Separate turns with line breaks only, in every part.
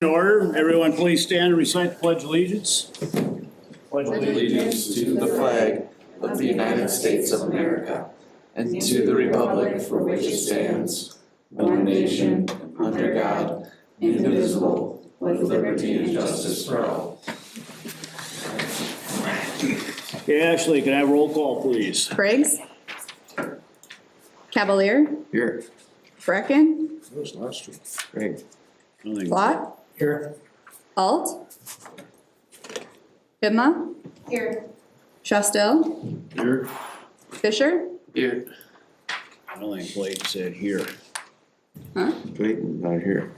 Order. Everyone please stand and recite the Pledge of Allegiance.
Pledge allegiance to the flag of the United States of America and to the republic for which it stands, one nation, under God, indivisible, with liberty and justice for all.
Okay, Ashley, can I have roll call, please?
Briggs. Cavalier.
Here.
Brecken.
That was last week.
Great.
Nothing.
Plott.
Here.
Alt. Hibma.
Here.
Shostel.
Here.
Fisher.
Here.
I don't think Blake said here.
Huh?
Clayton, not here.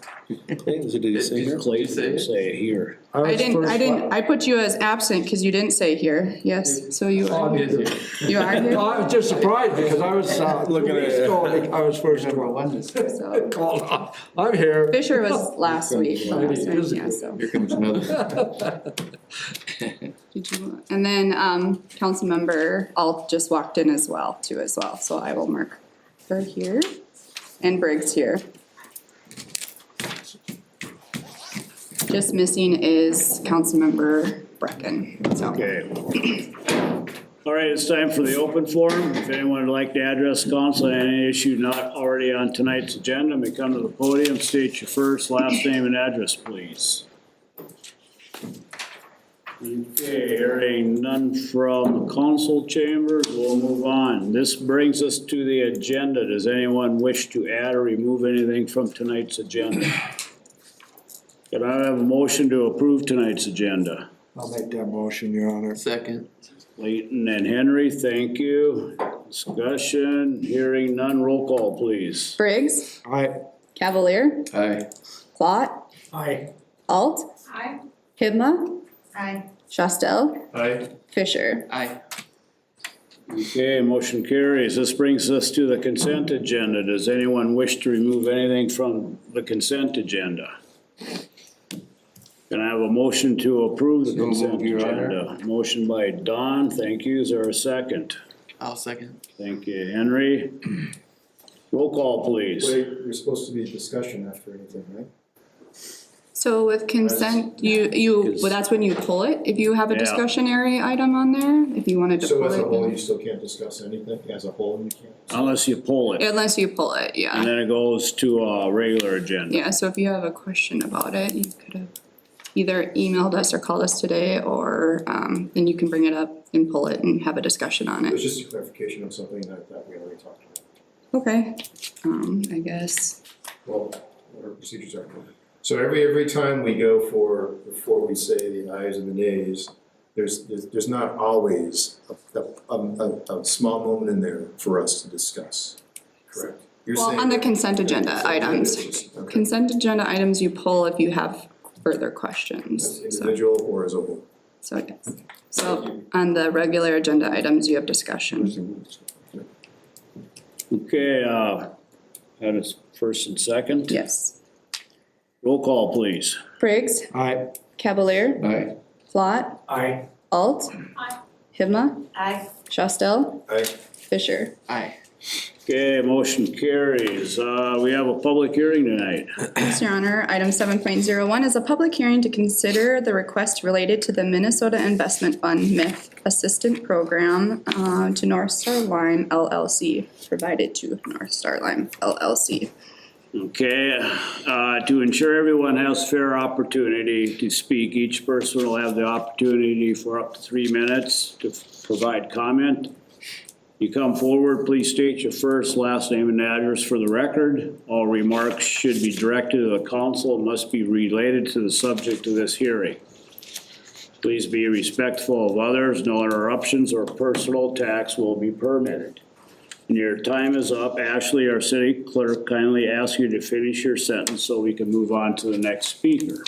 Did he say here?
Clayton didn't say here.
I didn't, I put you as absent because you didn't say here. Yes, so you are. You are here.
I was just surprised because I was looking at it. I was first
So
called off. I'm here.
Fisher was last week. Yeah, so.
Here comes another.
Did you, and then, Councilmember Alt just walked in as well, so I will mark her here, and Briggs here. Just missing is Councilmember Brecken, so.
Okay. All right, it's time for the open forum. If anyone would like to address council on any issue not already on tonight's agenda, may come to the podium, state your first, last name and address, please. Okay, hearing none from the council chambers, we'll move on. This brings us to the agenda. Does anyone wish to add or remove anything from tonight's agenda? Can I have a motion to approve tonight's agenda?
I'll make that motion, Your Honor.
Second.
Layton and Henry, thank you. Discussion, hearing none, roll call, please.
Briggs,
Aye.
Cavalier,
Aye.
Plott,
Aye.
Alt,
Aye.
Hibma,
Aye.
Shostel,
Aye.
Fisher.
Aye.
Okay, motion carries. This brings us to the consent agenda. Does anyone wish to remove anything from the consent agenda? Can I have a motion to approve the
So moved,
consent
Your Honor.
agenda? Motion by Don, thank you. Is there a second?
I'll second.
Thank you, Henry. Roll call, please.
Wait, you're supposed to be discussion after anything, right?
So with consent, well, that's when you pull it, if you have a
Yeah.
discussionary item on there, if you wanted to
So
pull
as a whole,
it.
you still can't discuss anything? As a whole, you can't?
Unless you pull it,
Unless you pull it,
and
yeah.
then it goes to a regular agenda.
Yeah, so if you have a question about it, you could have either emailed us or called us today, or, then you can bring it up and pull it and have a discussion on
It was
it.
just a clarification of something that we already talked about.
Okay, I guess,
Well, what our procedures are. So every time we go before we say the ayes and the nays, there's not always a small moment in there for us to discuss, correct? You're
well,
saying
on the
that-
consent agenda items.
Okay.
Consent agenda items you pull if you have further
As
questions, so,
individual or as a whole?
yes. So on the regular agenda items, you have discussion.
Okay, that is first and second.
Yes.
Roll call, please.
Briggs,
Aye.
Cavalier,
Aye.
Plott,
Aye.
Alt,
Aye.
Hibma,
Aye.
Shostel,
Aye.
Fisher.
Aye.
Okay, motion carries. We have a public hearing tonight.
Yes, Your Honor. Item 7.01 is a public hearing to consider the request related to the Minnesota Investment Fund MIF Assistant Program to Northstar Lime LLC, provided to Northstar Lime LLC.
Okay, to ensure everyone has fair opportunity to speak, each person will have the opportunity for up to 3 minutes to provide comment. You come forward, please state your first, last name and address for the record. All remarks should be directed to the council and must be related to the subject of this hearing. Please be respectful of others. No interruptions or personal attacks will be permitted. And your time is up. Ashley, our city clerk, kindly asks you to finish your sentence so we can move on to the next speaker.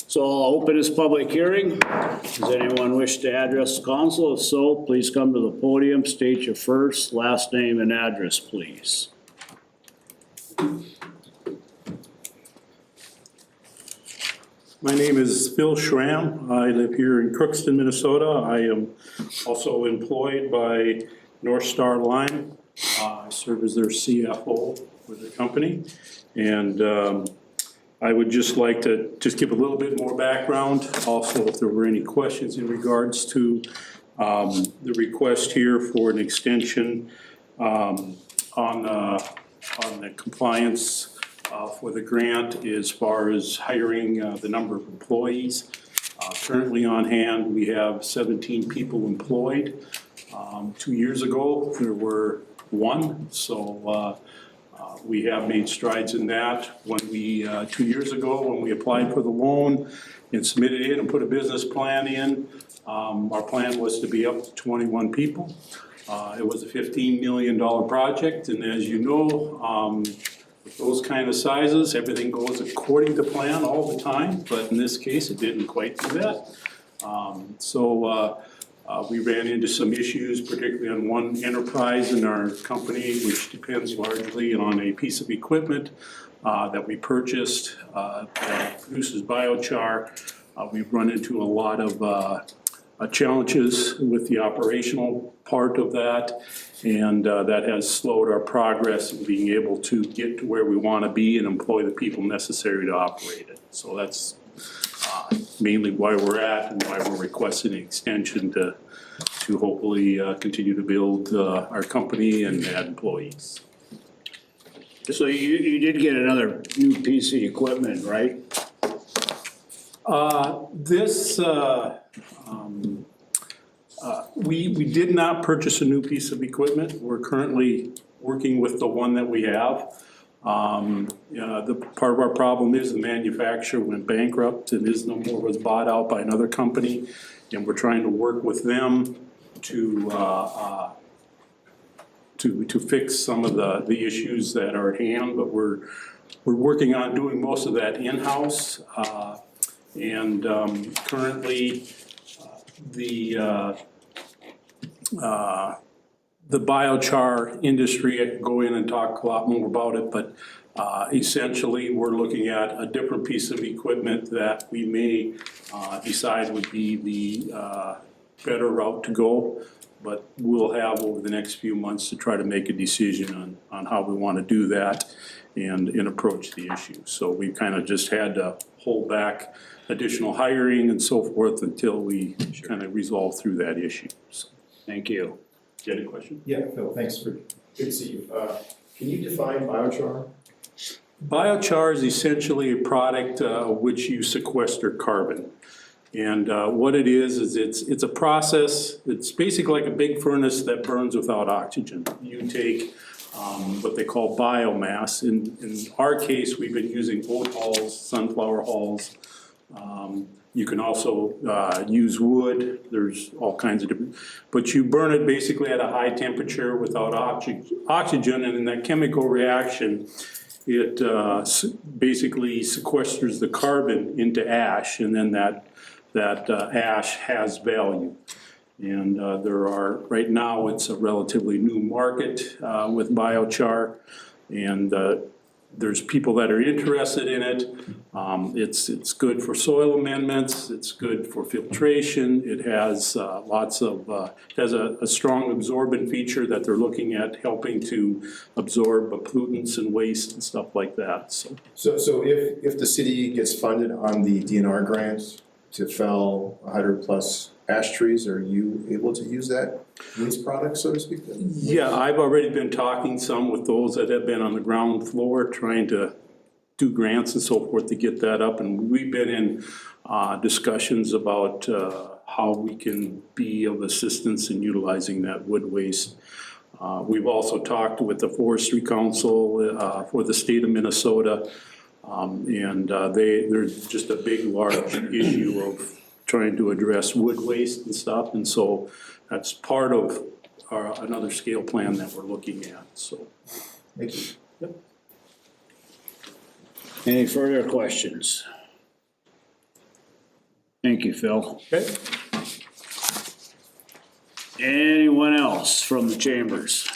So I'll open this public hearing. Does anyone wish to address the council? If so, please come to the podium, state your first, last name and address, please.
My name is Phil Schramm. I live here in Crookston, Minnesota. I am also employed by Northstar Lime. I serve as their CFO for the company. And I would just like to just give a little bit more background. Also, if there were any questions in regards to the request here for an extension on the compliance for the grant as far as hiring the number of employees. Currently on hand, we have 17 people employed. 2 years ago, there were 1, so we have made strides in that. When we, 2 years ago, when we applied for the loan and submitted it and put a business plan in, our plan was to be up to 21 people. It was a $15 million project, and as you know, with those kind of sizes, everything goes according to plan all the time, but in this case, it didn't quite do that. We ran into some issues, particularly on one enterprise in our company, which depends largely on a piece of equipment that we purchased that produces biochar. We've run into a lot of challenges with the operational part of that, and that has slowed our progress in being able to get to where we want to be and employ the people necessary to operate it. So that's mainly why we're at and why we're requesting an extension to hopefully continue to build our company and add employees.
So you did get another new piece of equipment, right?
We did not purchase a new piece of equipment. We're currently working with the one that we have. The part of our problem is the manufacturer went bankrupt and is no more, was bought out by another company, and we're trying to work with them to fix some of the issues that are at hand, but we're working on doing most of that in-house. Currently, the biochar industry, I can go in and talk a lot more about it, but essentially we're looking at a different piece of equipment that we may decide would be the better route to go, but we'll have over the next few months to try to make a decision on how we want to do that and approach the issue. So we kind of just had to hold back additional hiring and so forth until we kind of resolve through that issue. So,
Thank you.
you had a question?
Yeah, Phil, thanks for, good to see you. Can you define biochar?
Biochar is essentially a product which you sequester carbon. And what it is it's a process, it's basically like a big furnace that burns without oxygen. You take what they call biomass. In our case, we've been using oat hulls, sunflower hulls. You can also use wood. There's all kinds of different, but you burn it basically at a high temperature without oxygen, and in that chemical reaction, it basically sequesters the carbon into ash, and then that ash has value. And there are, right now, it's a relatively new market with biochar, and there's people that are interested in it. It's good for soil amendments, it's good for filtration, it has has a strong absorbent feature that they're looking at helping to absorb pollutants and waste and stuff like that, so.
So if the city gets funded on the DNR grants to fell 100+ ash trees, are you able to use that waste product, so to speak?
Yeah, I've already been talking some with those that have been on the ground floor trying to do grants and so forth to get that up, and we've been in discussions about how we can be of assistance in utilizing that wood waste. We've also talked with the Forestry Council for the state of Minnesota, and there's just a big, large issue of trying to address wood waste and stuff, and so that's part of another scale plan that we're looking at, so.
Thank you.
Yep.
Any further questions? Thank you, Phil.
Okay.
Anyone else from the chambers?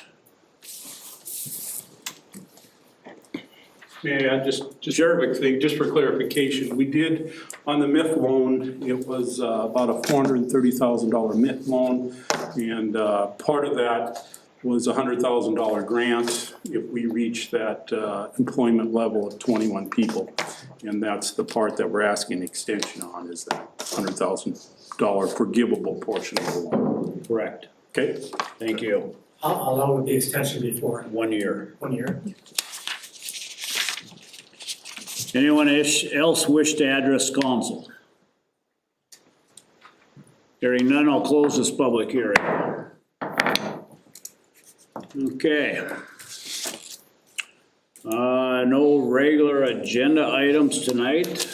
Yeah, just a quick thing, just for clarification, we did, on the MIF loan, it was about a $430,000 MIF loan, and part of that was a $100,000 grant if we reach that employment level of 21 people. And that's the part that we're asking extension on, is that $100,000 forgivable portion of the loan.
Correct.
Okay?
Thank you.
How long would the extension be for?
1 year.
1 year?
Anyone else wish to address council? Hearing none, I'll close this public hearing. Okay. No regular agenda items tonight.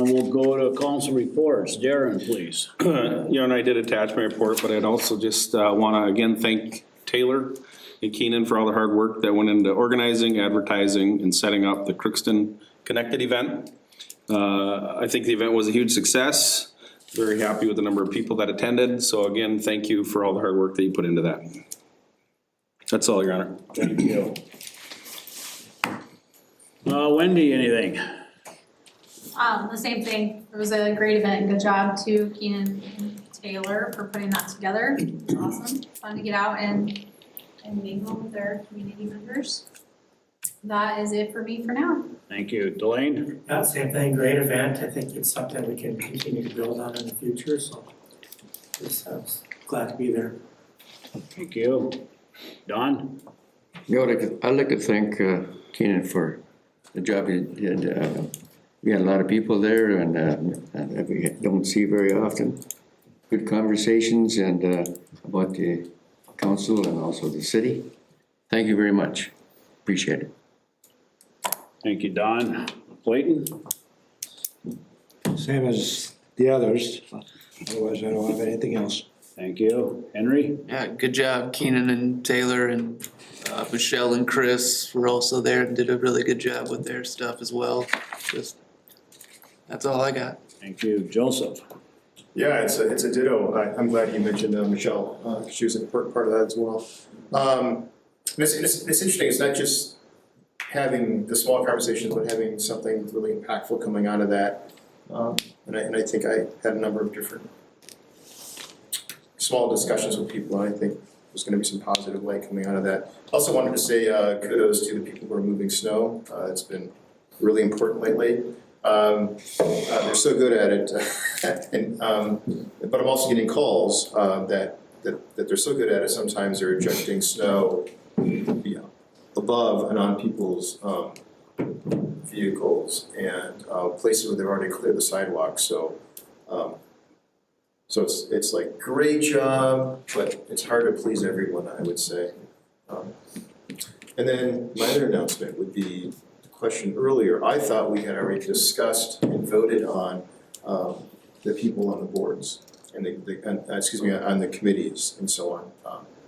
We'll go to council reports. Darren, please.
And I did attach my report, but I'd also just want to again thank Taylor and Keenan for all the hard work that went into organizing, advertising, and setting up the Crookston Connected event. I think the event was a huge success. Very happy with the number of people that attended. So again, thank you for all the hard work that you put into that. That's all, Your Honor.
Thank you. Wendy, anything?
The same thing. It was a great event. Good job to Keenan and Taylor for putting that together. It was awesome. Fun to get out and mingle with their community members. That is it for me for now.
Thank you. Delane?
Yeah, same thing, great event. I think it's something we can continue to build on in the future, so just glad to be there.
Thank you. Don?
I'd like to thank Keenan for the job he did. We had a lot of people there and that we don't see very often. Good conversations and about the council and also the city. Thank you very much. Appreciate it.
Thank you, Don. Clayton?
Same as the others, otherwise I don't have anything else.
Thank you. Henry?
Yeah, good job, Keenan and Taylor and Michelle and Chris were also there and did a really good job with their stuff as well. Just, that's all I got.
Thank you. Joseph?
Yeah, it's a ditto. I'm glad you mentioned Michelle. She was an important part of that as well. It's interesting. It's not just having the small conversations, but having something really impactful coming out of that. And I think I had a number of different small discussions with people, and I think there's going to be some positive light coming out of that. Also wanted to say kudos to the people who are moving snow. It's been really important lately. They're so good at it, and but I'm also getting calls that they're so good at it. Sometimes they're ejecting snow, above and on people's vehicles and places where they've already cleared the sidewalk. So it's like great job, but it's hard to please everyone, I would say. And then my other announcement would be question earlier. I thought we had already discussed and voted on the people on the boards and on the committees and so on.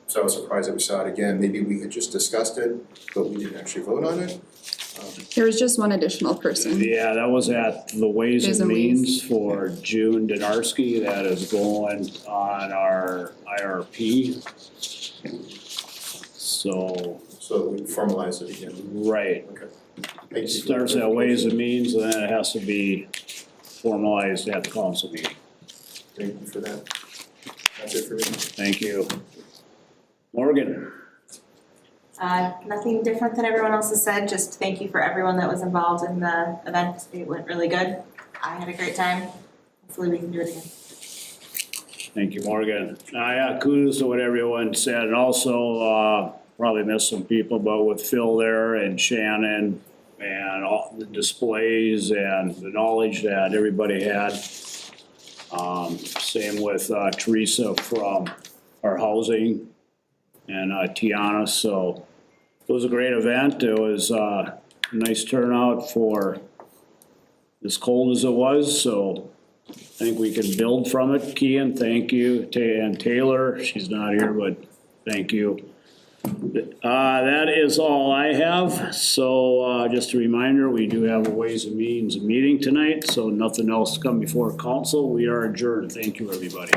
So I was surprised that we saw it again. Maybe we had just discussed it, but we didn't actually vote on it.
There was just one additional person.
Yeah, that was at the Ways
Ways
and
and
Means for June Donarski. That is going on our IRP. So,
we formalize it again.
right.
Okay.
It starts at Ways and Means, and then it has to be formalized at the council meeting.
Thank you for that. That's it for me.
Thank you. Morgan?
Nothing different than everyone else has said, just thank you for everyone that was involved in the event. It went really good. I had a great time. Hopefully we can do it again.
Thank you, Morgan. Yeah, kudos to what everyone said, and also, probably missed some people, but with Phil there and Shannon and all the displays and the knowledge that everybody had. Same with Teresa from our housing and Tiana, so it was a great event. It was a nice turnout for as cold as it was, so I think we can build from it. Kian, thank you, and Taylor, she's not here, but thank you. That is all I have, so just a reminder, we do have a Ways and Means meeting tonight, so nothing else to come before council. We are adjourned. Thank you, everybody.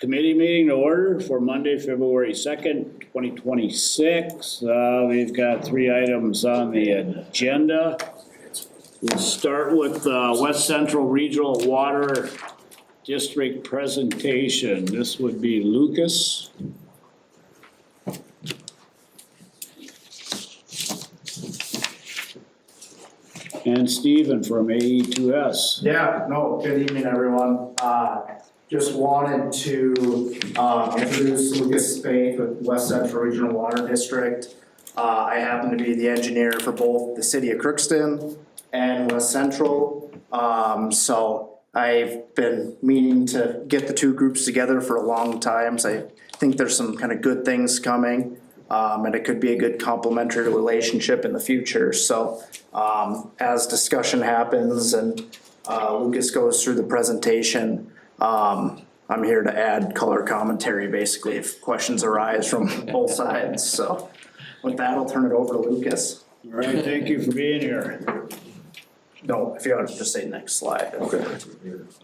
Committee meeting to order for Monday, February 2nd, 2026. We've got 3 items on the agenda. We'll start with West Central Regional Water District presentation. This would be Lucas. And Stephen from AE2S.
Yeah, no, good evening, everyone. Just wanted to introduce Lucas Spaeth with West Central Regional Water District. I happen to be the engineer for both the city of Crookston and West Central. So I've been meaning to get the 2 groups together for a long time. So I think there's some kind of good things coming. And it could be a good complementary relationship in the future. So as discussion happens and Lucas goes through the presentation, I'm here to add color commentary basically if questions arise from both sides. So with that, I'll turn it over to Lucas.
All right, thank you for being here.
No, if you want to just say next slide.
Okay.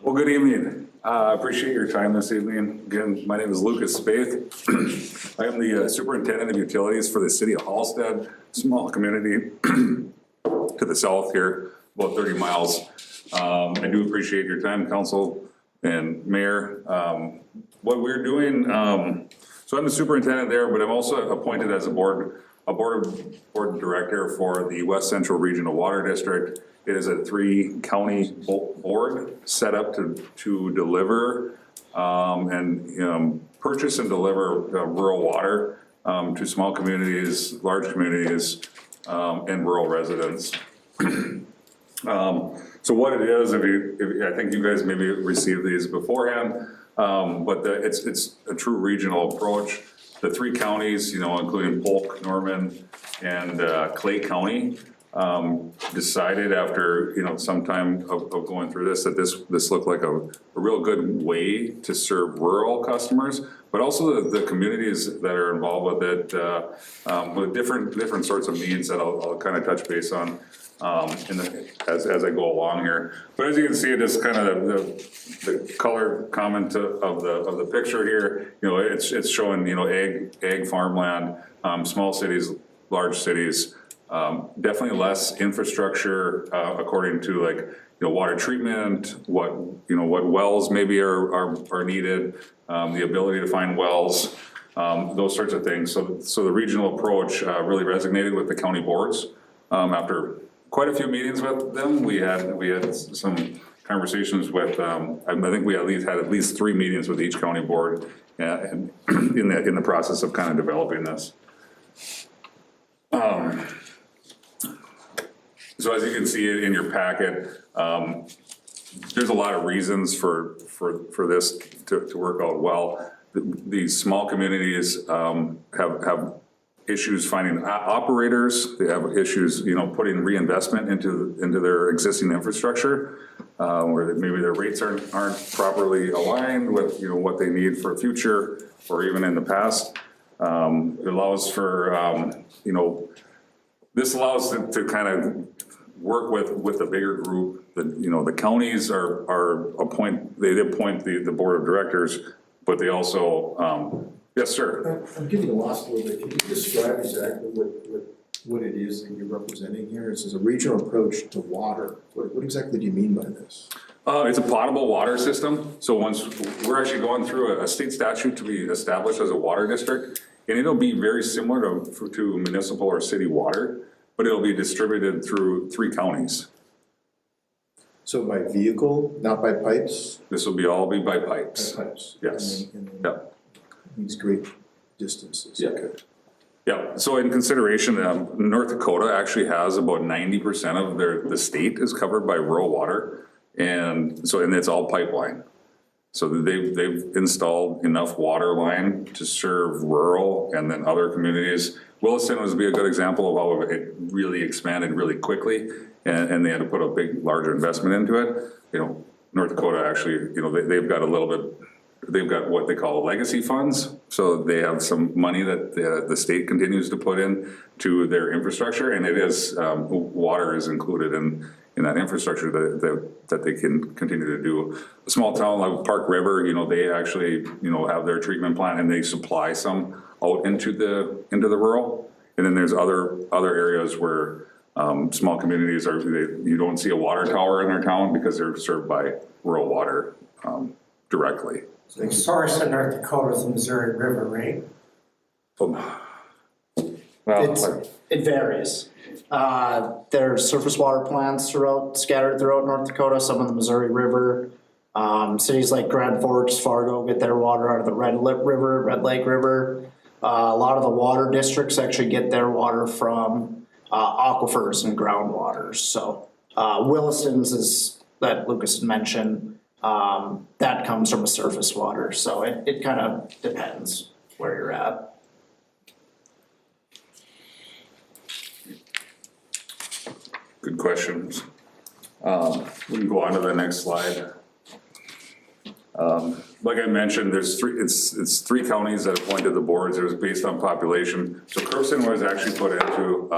Well, good evening. Appreciate your time this evening. Again, my name is Lucas Spaeth. I am the Superintendent of Utilities for the City of Hallstead, small community to the south here, about 30 miles. I do appreciate your time, Council and Mayor. What we're doing, so I'm the superintendent there, but I'm also appointed as a board director for the West Central Regional Water District. It is a 3-county board set up to deliver and purchase and deliver rural water to small communities, large communities, and rural residents. So what it is, if I think you guys maybe received these beforehand, but it's a true regional approach. The 3 counties, including Polk, Norman, and Clay County, decided after some time of going through this that this looked like a real good way to serve rural customers, but also the communities that are involved with it, with different sorts of needs that I'll kind of touch base on as I go along here. But as you can see, it is kind of the color comment of the picture here. It's showing ag farmland, small cities, large cities. Definitely less infrastructure according to water treatment, what wells maybe are needed, the ability to find wells, those sorts of things. So the regional approach really resonated with the county boards. After quite a few meetings with them, we had some conversations with. I think we had at least 3 meetings with each county board, and in the process of kind of developing this. So as you can see in your packet, there's a lot of reasons for this to work out well. These small communities have issues finding operators. They have issues, putting reinvestment into their existing infrastructure, where maybe their rates aren't properly aligned with what they need for the future or even in the past. It allows for this allows them to kind of work with a bigger group. The counties they appoint the board of directors, but they also, yes, sir.
I'm getting lost a little bit. Can you describe exactly what it is that you're representing here? This is a regional approach to water. What exactly do you mean by this?
It's a potable water system. So once we're actually going through a state statute to be established as a water district, and it'll be very similar to municipal or city water, but it'll be distributed through 3 counties.
So by vehicle, not by pipes?
This will all be by pipes.
By pipes.
Yes.
Yep. These great distances.
Yeah.
Okay.
Yeah, so in consideration, North Dakota actually has about 90% of the state is covered by rural water, and it's all pipeline. So they've installed enough water line to serve rural and then other communities. Williston would be a good example of how it really expanded really quickly, and they had to put a larger investment into it. North Dakota actually, they've got a little bit they've got what they call legacy funds. So they have some money that the state continues to put in to their infrastructure, and it is, water is included in that infrastructure that they can continue to do. A small town like Park River, they actually, have their treatment plant and they supply some out into the rural. And then there's other areas where small communities you don't see a water tower in their town because they're served by rural water directly.
So the source in North Dakota is the Missouri River, right?
It varies. There's surface water plants scattered throughout North Dakota, some in the Missouri River. Cities like Grand Forks, Fargo get their water out of the Red Lake River. A lot of the water districts actually get their water from aquifers and groundwaters. So Williston's is that Lucas had mentioned, that comes from a surface water. So it kind of depends where you're at.
Good questions. We can go on to the next slide. Like I mentioned, it's three counties that appointed the boards. It was based on population. So Crookston was actually put into,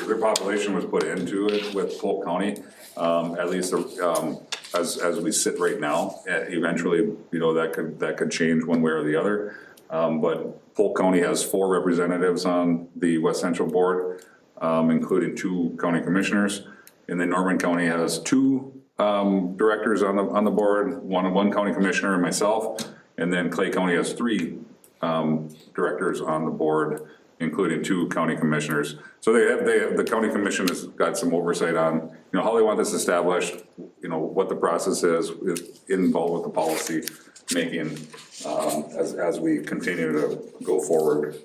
their population was put into it with Polk County, at least as we sit right now. Eventually, that could change one way or the other. But Polk County has 4 representatives on the West Central Board, including 2 county commissioners. And then Norman County has 2 directors on the board, one county commissioner and myself. And then Clay County has 3 directors on the board, including 2 county commissioners. So the county commission has got some oversight on, how they want this established, what the process is involved with the policy making as we continue to go forward.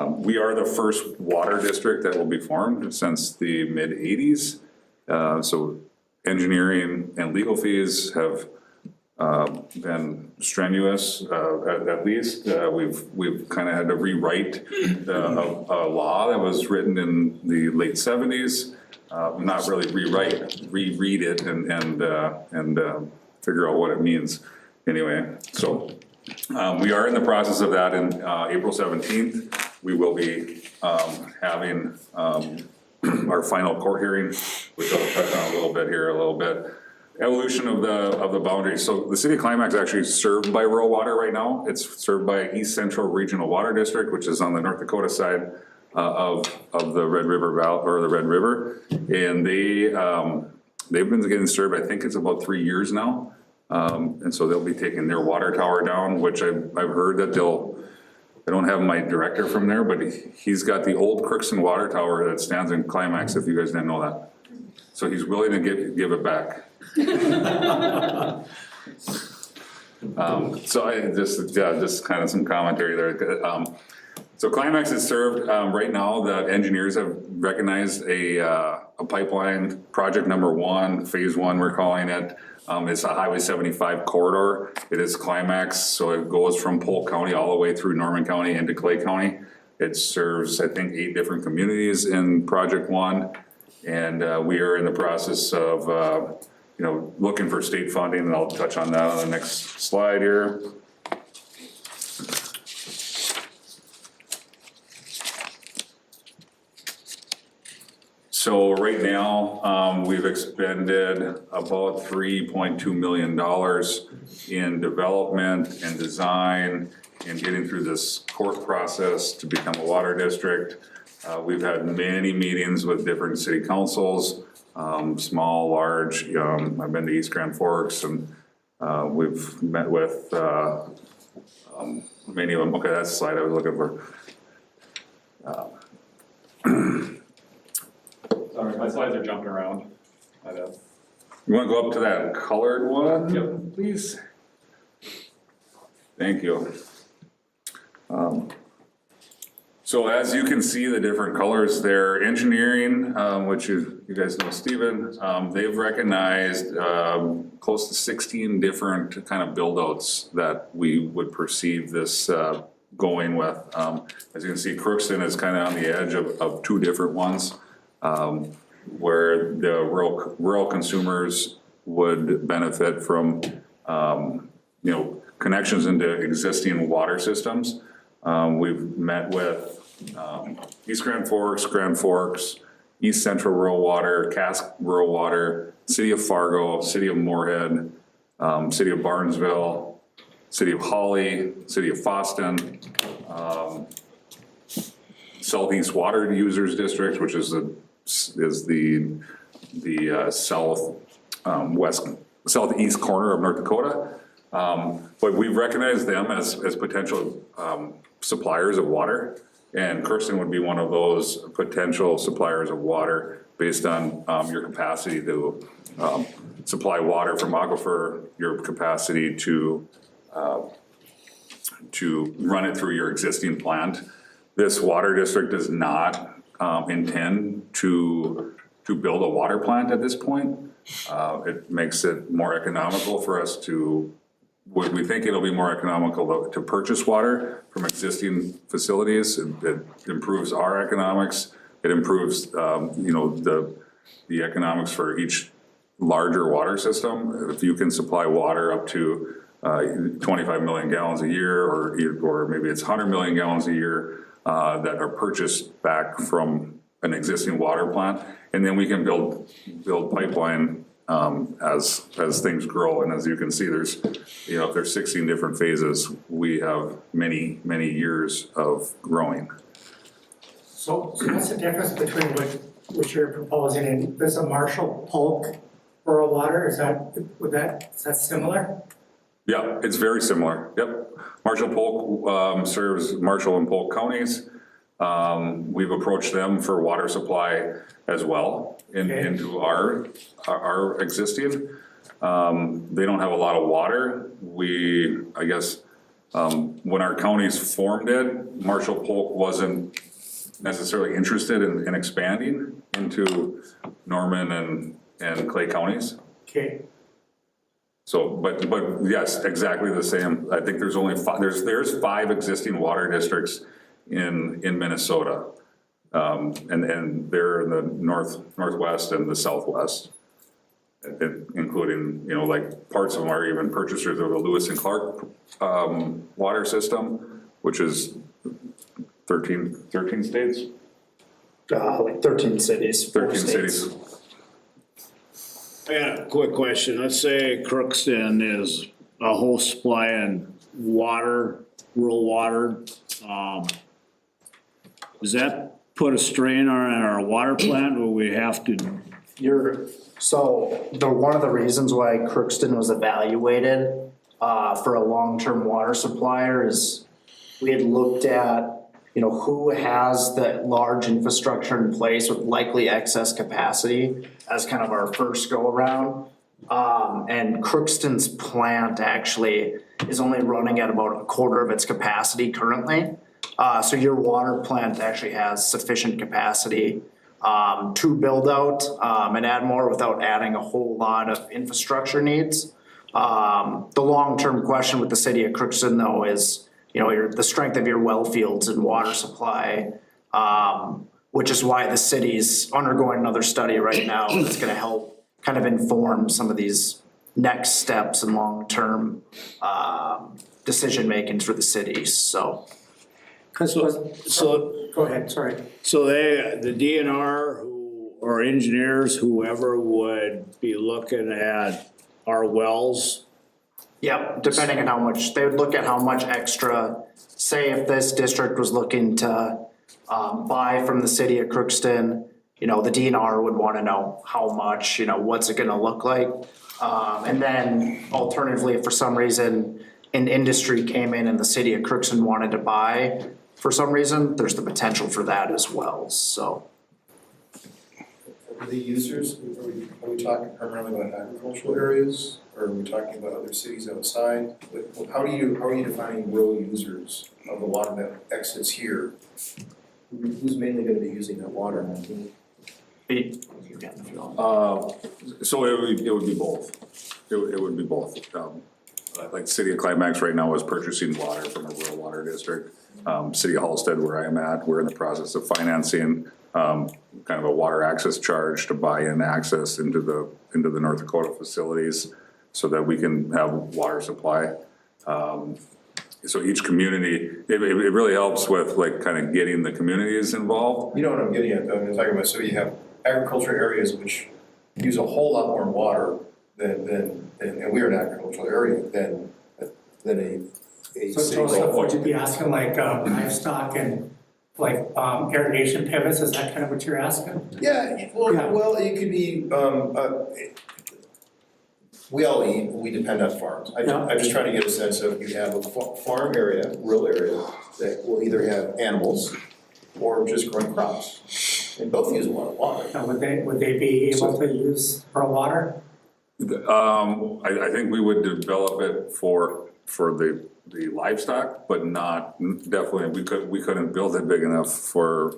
We are the first water district that will be formed since the mid-80s. So engineering and legal fees have been strenuous, at least. We've kind of had to rewrite a law that was written in the late 70s. Not really reread it and figure out what it means. Anyway, so we are in the process of that. And April 17th, we will be having our final court hearing, which I'll touch on a little bit. Evolution of the boundaries. So the city of Climax is actually served by rural water right now. It's served by East Central Regional Water District, which is on the North Dakota side of the Red River Valley, or the Red River. And they've been getting served, I think it's about 3 years now. And so they'll be taking their water tower down, which I've heard that I don't have my director from there, but he's got the old Crookston water tower that stands in Climax, if you guys didn't know that. So he's willing to give it back. So I just kind of some commentary there. So Climax is served, right now, the engineers have recognized a pipeline, project number 1, phase 1 we're calling it. It's a Highway 75 corridor. It is Climax, so it goes from Polk County all the way through Norman County into Clay County. It serves, I think, 8 different communities in project 1. And we are in the process of, looking for state funding, and I'll touch on that on the next slide here. So right now, we've expended about $3.2 million in development and design and getting through this court process to become a water district. We've had many meetings with different city councils, small, large. I've been to East Grand Forks, and we've met with many of them. Okay, that's the slide I was looking for.
Sorry, my slides are jumping around.
You want to go up to that colored one? Yep. Please? Thank you. So as you can see, the different colors there, engineering, which you guys know Stephen, they've recognized close to 16 different kind of build outs that we would perceive this going with. As you can see, Crookston is kind of on the edge of 2 different ones. Where the rural consumers would benefit from, connections into existing water systems. We've met with East Grand Forks, East Central Rural Water, Cass Rural Water, City of Fargo, City of Moorhead, City of Barnesville, City of Holly, City of Foston, Southeast Water Users District, which is the southeast corner of North Dakota. But we've recognized them as potential suppliers of water, and Crookston would be one of those potential suppliers of water based on your capacity to supply water from aquifer, your capacity to run it through your existing plant. This water district does not intend to build a water plant at this point. It makes it more economical for us to, we think it'll be more economical to purchase water from existing facilities. It improves our economics. It improves, the economics for each larger water system. If you can supply water up to 25 million gallons a year, or maybe it's 100 million gallons a year that are purchased back from an existing water plant, and then we can build pipeline as things grow. And as you can see, there's 16 different phases. We have many would of growing.
So what's the difference between what you're proposing and there's a Marshall Polk rural water? Is that similar?
Yeah, it's very similar. Yep. Marshall Polk serves Marshall and Polk counties. We've approached them for water supply as well into our existing. They don't have a lot of water. When our counties formed it, Marshall Polk wasn't necessarily interested in expanding into Norman and Clay counties.
Okay.
So, but yes, exactly the same. I think there's only there's 5 existing water districts in Minnesota, and they're in the northwest and the southwest, including like parts of them are even purchasers of the Lewis and Clark water system, which is 13 states.
Like 13 cities.
13 cities.
I got a quick question. Let's say Crookston is a host supplying water, rural water. Does that put a strain on our water plant, or we have to?
One of the reasons why Crookston was evaluated for a long-term water supplier is we had looked at who has the large infrastructure in place with likely excess capacity as kind of our first go around. And Crookston's plant actually is only running at about a quarter of its capacity currently. So your water plant actually has sufficient capacity to build out and add more without adding a whole lot of infrastructure needs. The long-term question with the city of Crookston though is, the strength of your well fields and water supply, which is why the city's undergoing another study right now that's gonna help kind of inform some of these next steps and long-term decision-making for the city, so.
Go ahead, sorry.
So the DNR or engineers, whoever would be looking at our wells.
Yep, depending on how much, they would look at how much extra, say if this district was looking to buy from the city of Crookston, the DNR would wanna know how much, what's it gonna look like? And then alternatively, if for some reason an industry came in and the city of Crookston wanted to buy, for some reason, there's the potential for that as well, so.
Are the users, are we talking primarily about agricultural areas, or are we talking about other cities outside? How are you defining rural users of the water that exits here? Who's mainly gonna be using that water?
So it would be both. It would be both. Like City of Climax right now is purchasing water from a rural water district. City of Halstead, where I'm at, we're in the process of financing kind of a water access charge to buy in access into the North Dakota facilities so that we can have water supply. So each community, it really helps with like kind of getting the communities involved.
You know what I'm getting at, though, I'm talking about, so you have agriculture areas which use a whole lot more water than and we're an agricultural area, than a
So
city.
Joseph, would you be asking like livestock and like irrigation pivots, is that kind of what you're asking?
Yeah, well, it could be, we all eat, we depend on farms. I'm just trying to get a sense of, you have a farm area, rural area, that will either have animals or just growing crops. And both use a lot of water.
Now, would they be able to use rural water?
I think we would develop it for the livestock, but not, definitely, we couldn't build it big enough for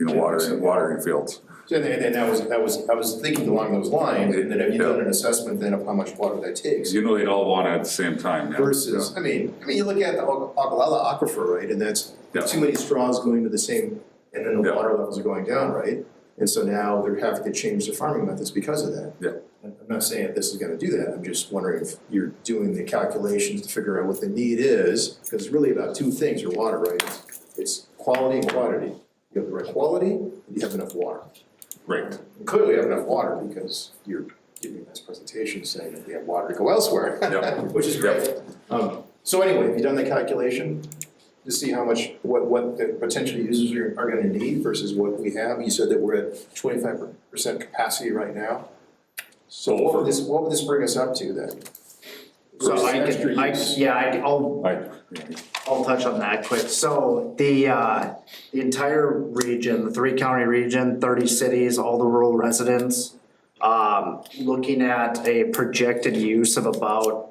watering fields.
And I was thinking along those lines, and then have you done an assessment then of how much water that takes?
You know, they'd all want it at the same time. Yeah.
Versus, I mean, you look at the Ogallala Aquifer, right, and that's too many straws going to the same, and then the water levels are going down, right? And so now they're having to change their farming methods because of that.
Yeah.
I'm not saying that this is gonna do that, I'm just wondering if you're doing the calculations to figure out what the need is, because it's really about two things, your water, right? It's quality and quantity. You have the right quality, and you have enough water.
Right.
And clearly you have enough water because you're giving a nice presentation saying that we have water to go elsewhere, which is great. So anyway, have you done the calculation to see how much, what the potential users are gonna need versus what we have? You said that we're at 25% capacity right now. So what would this bring us up to then?
So
Versus
I'll touch on that quick. So the entire region, the 3-county region, 30 cities, all the rural residents, looking at a projected use of about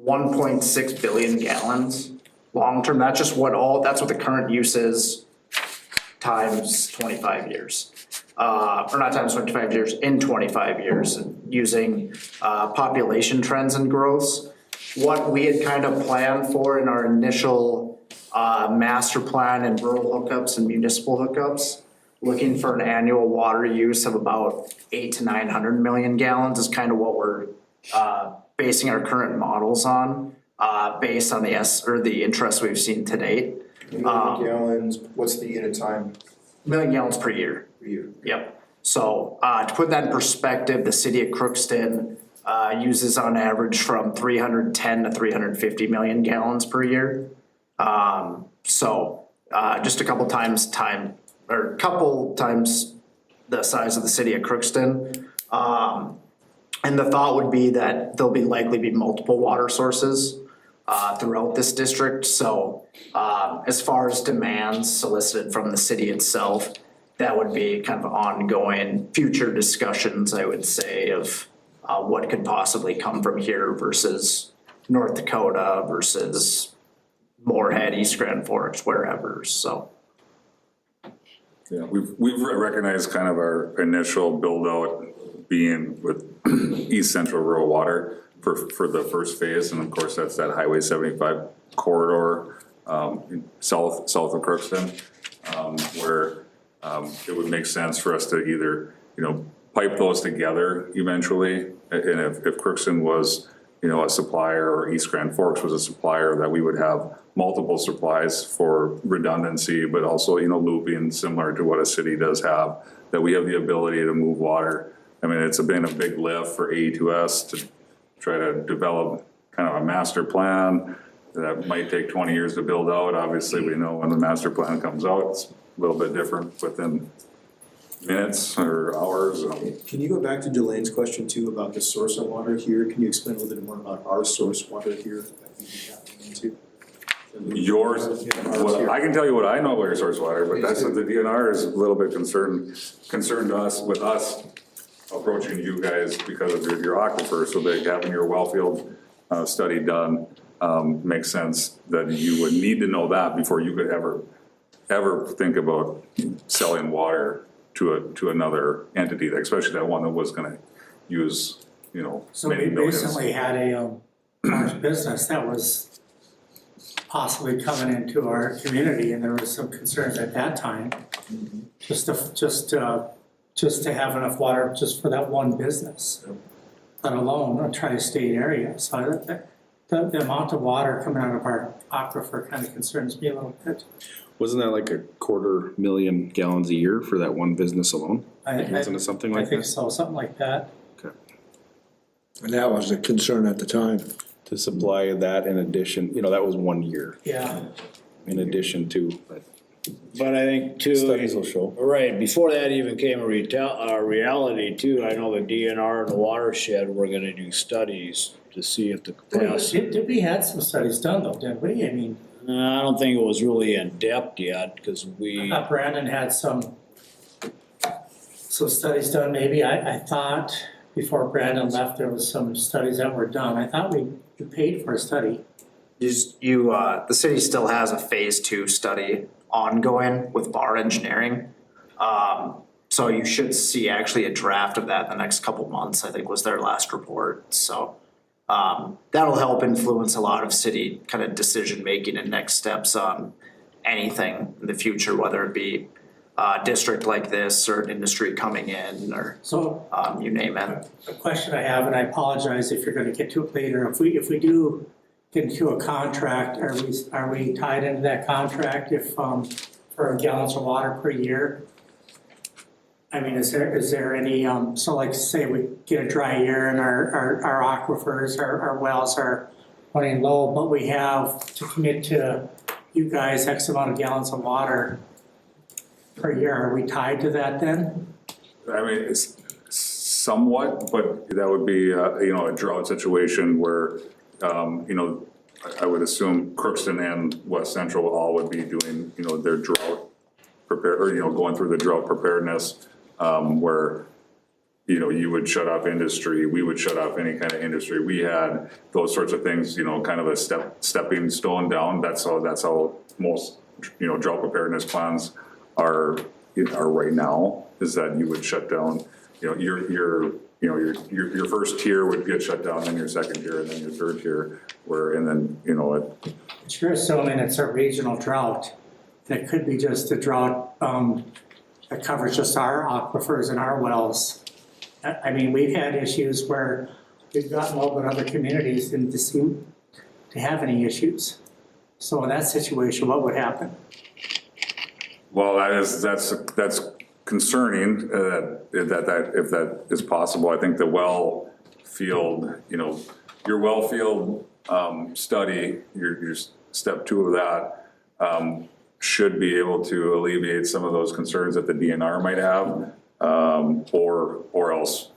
1.6 billion gallons long-term. That's just that's what the current use is times 25 years. Or not times 25 years, in 25 years, using population trends and growths. What we had kind of planned for in our initial master plan and rural hookups and municipal hookups, looking for an annual water use of about 800 to 900 million gallons is kind of what we're basing our current models on, based on the interest we've seen to date.
million gallons, what's the unit time?
Million gallons per year.
Per year.
Yep. So to put that in perspective, the city of Crookston uses on average from 310 to 350 million gallons per year. Just a couple times the size of the city of Crookston. And the thought would be that there'll likely be multiple water sources throughout this district. So as far as demands solicited from the city itself, that would be kind of ongoing future discussions, I would say, of what could possibly come from here versus North Dakota versus Moorhead, East Grand Forks, wherever, so.
Yeah, we've recognized kind of our initial build out being with East Central Rural Water for the first phase, and of course that's that Highway 75 corridor south of Crookston, where it would make sense for us to either pipe those together eventually, and if Crookston was a supplier, or East Grand Forks was a supplier, that we would have multiple supplies for redundancy, but also looping, similar to what a city does have, that we have the ability to move water. I mean, it's been a big lift for AE2S to try to develop kind of a master plan that might take 20 years to build out. Obviously, we know when the master plan comes out, it's a little bit different within minutes or hours.
Can you go back to Delane's question too about the source of water here? Can you explain a little bit more about our source water here that we tapping into?
Yours, I can tell you what I know about your source water, but that's what the DNR is a little bit concerned with us approaching you guys because of your aquifer, so that having your well field study done makes sense that you would need to know that before you could ever think about selling water to another entity, especially that one that was gonna use,
So
many
we
millions.
recently had a large business that was possibly coming into our community, and there was some concerns at that time. Just to have enough water just for that one business, let alone a tri-state area. So the amount of water coming out of our aquifer kind of concerns me a little bit.
Wasn't that like 250,000 gallons a year for that one business alone? Wasn't it something
I
like
think
that?
so, something like that.
And that was a concern at the time.
To supply that in addition, that was 1 year
Yeah,
in addition to, but
But I think too.
studies will show.
Right, before that even came a reality too, I know the DNR and the watershed were gonna do studies to see if the capacity.
we had some studies done though, didn't we? I mean,
I don't think it was really in depth yet, cause
I
we,
thought Brandon had some studies done, maybe, I thought before Brandon left, there was some studies that were done, I thought we paid for a study.
The city still has a phase 2 study ongoing with Bar Engineering. So you should see actually a draft of that in the next couple months, I think was their last report, so. That'll help influence a lot of city kind of decision making and next steps on anything in the future, whether it be a district like this or an industry coming in or
So
you name it.
a question I have, and I apologize if you're gonna get to it later, if we do get into a contract, are we tied into that contract if, for gallons of water per year? I mean, is there any, so like say we get a dry year and our aquifers, our wells are running low, but we have to commit to you guys X amount of gallons of water per year, are we tied to that then?
I mean, it's somewhat, but that would be, a drought situation where, I would assume Crookston and West Central all would be doing, their drought prepare, or, going through the drought preparedness, where, you would shut off industry, we would shut off any kind of industry. We had those sorts of things, kind of a stepping stone down. That's how most, drought preparedness plans are right now, is that you would shut down, your first tier would get shut down, then your second tier, and then your third tier,
But you're assuming it's a regional drought, and it could be just a drought, that covers just our aquifers and our wells. I mean, we've had issues where we've gotten low, but other communities didn't seem to have any issues. So in that situation, what would happen?
Well, that's concerning, if that is possible. I think the well field, your well field, study, your step 2 of that, should be able to alleviate some of those concerns that the DNR might have, or else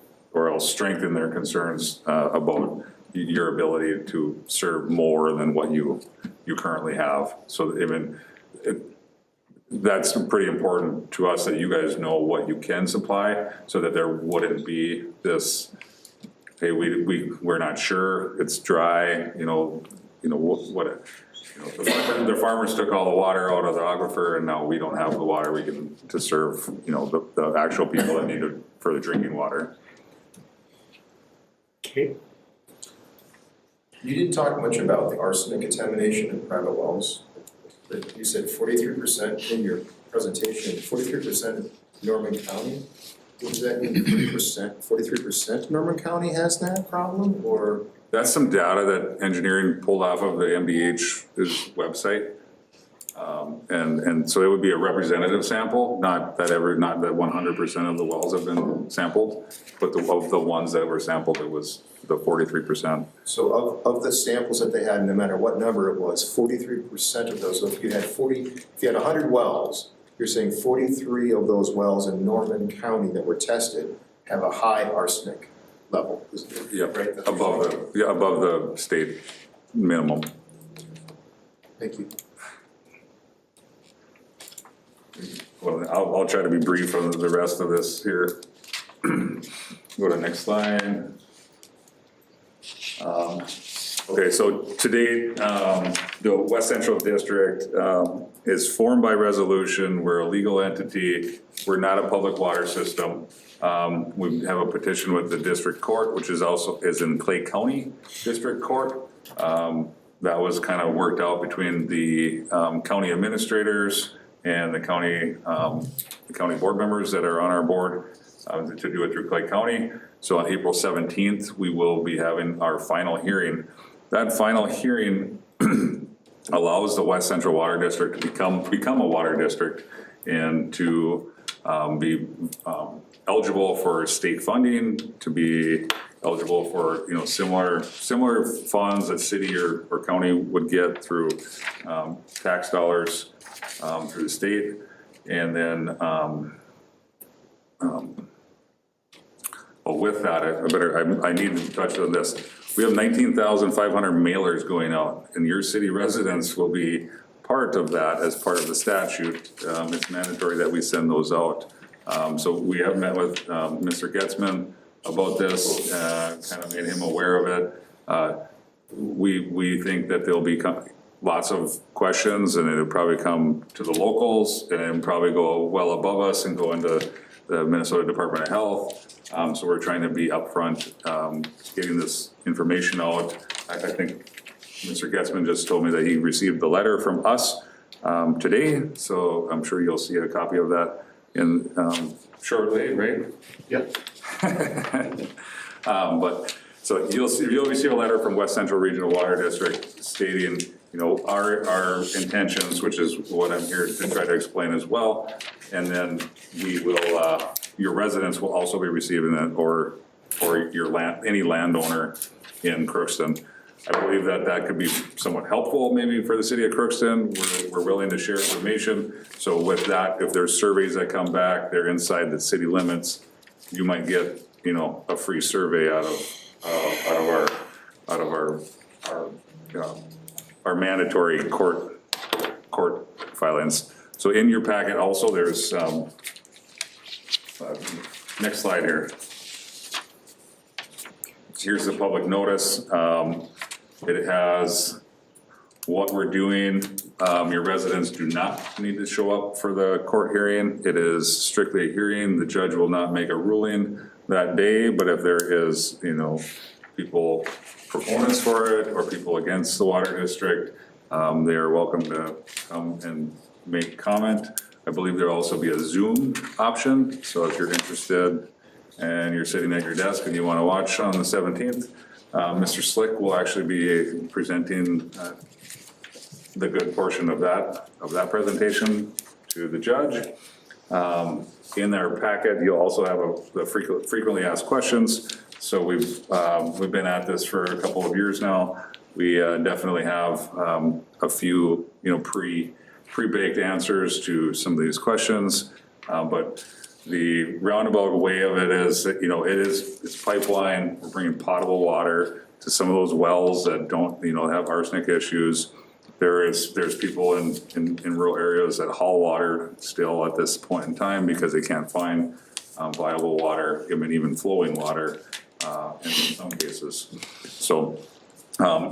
strengthen their concerns, about your ability to serve more than what you currently have. So even, that's pretty important to us, that you guys know what you can supply, so that there wouldn't be this, hey, we're not sure, it's dry, the farmers took all the water out of the aquifer, and now we don't have the water to serve, the actual people that need it for the drinking water.
Okay.
You didn't talk much about the arsenic contamination in private wells. But you said 43% in your presentation, 43% in Norman County. What does that mean, 40%? 43% Norman County has that problem, or?
That's some data that engineering pulled off of the MDH's website. And so it would be a representative sample, not that 100% of the wells have been sampled, but of the ones that were sampled, it was the 43%.
So of the samples that they had, no matter what number it was, 43% of those, so if you had 100 wells, you're saying 43 of those wells in Norman County that were tested have a high arsenic level.
Yeah,
right?
above the state minimum.
Thank you.
Well, I'll try to be brief on the rest of this here. Go to the next slide. Okay, so to date, the West Central District is formed by resolution. We're a legal entity. We're not a public water system. We have a petition with the district court, which is in Clay County District Court. That was kind of worked out between the county administrators and the county board members that are on our board to do it through Clay County. So on April 17th, we will be having our final hearing that final hearing allows the West Central Water District to become a water district and to be eligible for state funding, to be eligible for, you know, similar funds that city or county would get through tax dollars through the state. And then with that, I need to touch on this. We have 19,500 mailers going out, and your city residents will be part of that as part of the statute. It's mandatory that we send those out. So we have met with Mr. Getzman about this, kind of made him aware of it. We think that there'll be lots of questions, and it'll probably come to the locals, and it'll probably go well above us and go into the Minnesota Department of Health. So we're trying to be upfront, getting this information out. I think Mr. Getzman just told me that he received the letter from us today, so I'm sure you'll see a copy of that in shortly, right?
Yep.
But so you'll receive a letter from West Central Regional Water District stating, you know, our intentions, which is what I'm here to try to explain as well. And then we will, your residents will also be receiving it, or your any landowner in Crookston. I believe that could be somewhat helpful maybe for the city of Crookston. We're willing to share information. So with that, if there's surveys that come back, they're inside the city limits, you might get, you know, a free survey out of our mandatory court filings. So in your packet also, there's next slide here. Here's the public notice. It has what we're doing. Your residents do not need to show up for the court hearing. It is strictly a hearing. The judge will not make a ruling that day, but if there is, you know, people proponents for it or people against the water district, they are welcome to come and make comment. I believe there'll also be a Zoom option. So if you're interested and you're sitting at your desk and you want to watch on the 17th, Mr. Slick will actually be presenting the good portion of that presentation to the judge. In our packet, you'll also have the frequently asked questions. So we've been at this for a couple of years now. We definitely have a few, you know, pre-baked answers to some of these questions, but the roundabout way of it is that, you know, it's pipeline. We're bringing potable water to some of those wells that don't, you know, have arsenic issues. There's people in rural areas that haul water still at this point in time because they can't find viable water, I mean, even flowing water in some cases. So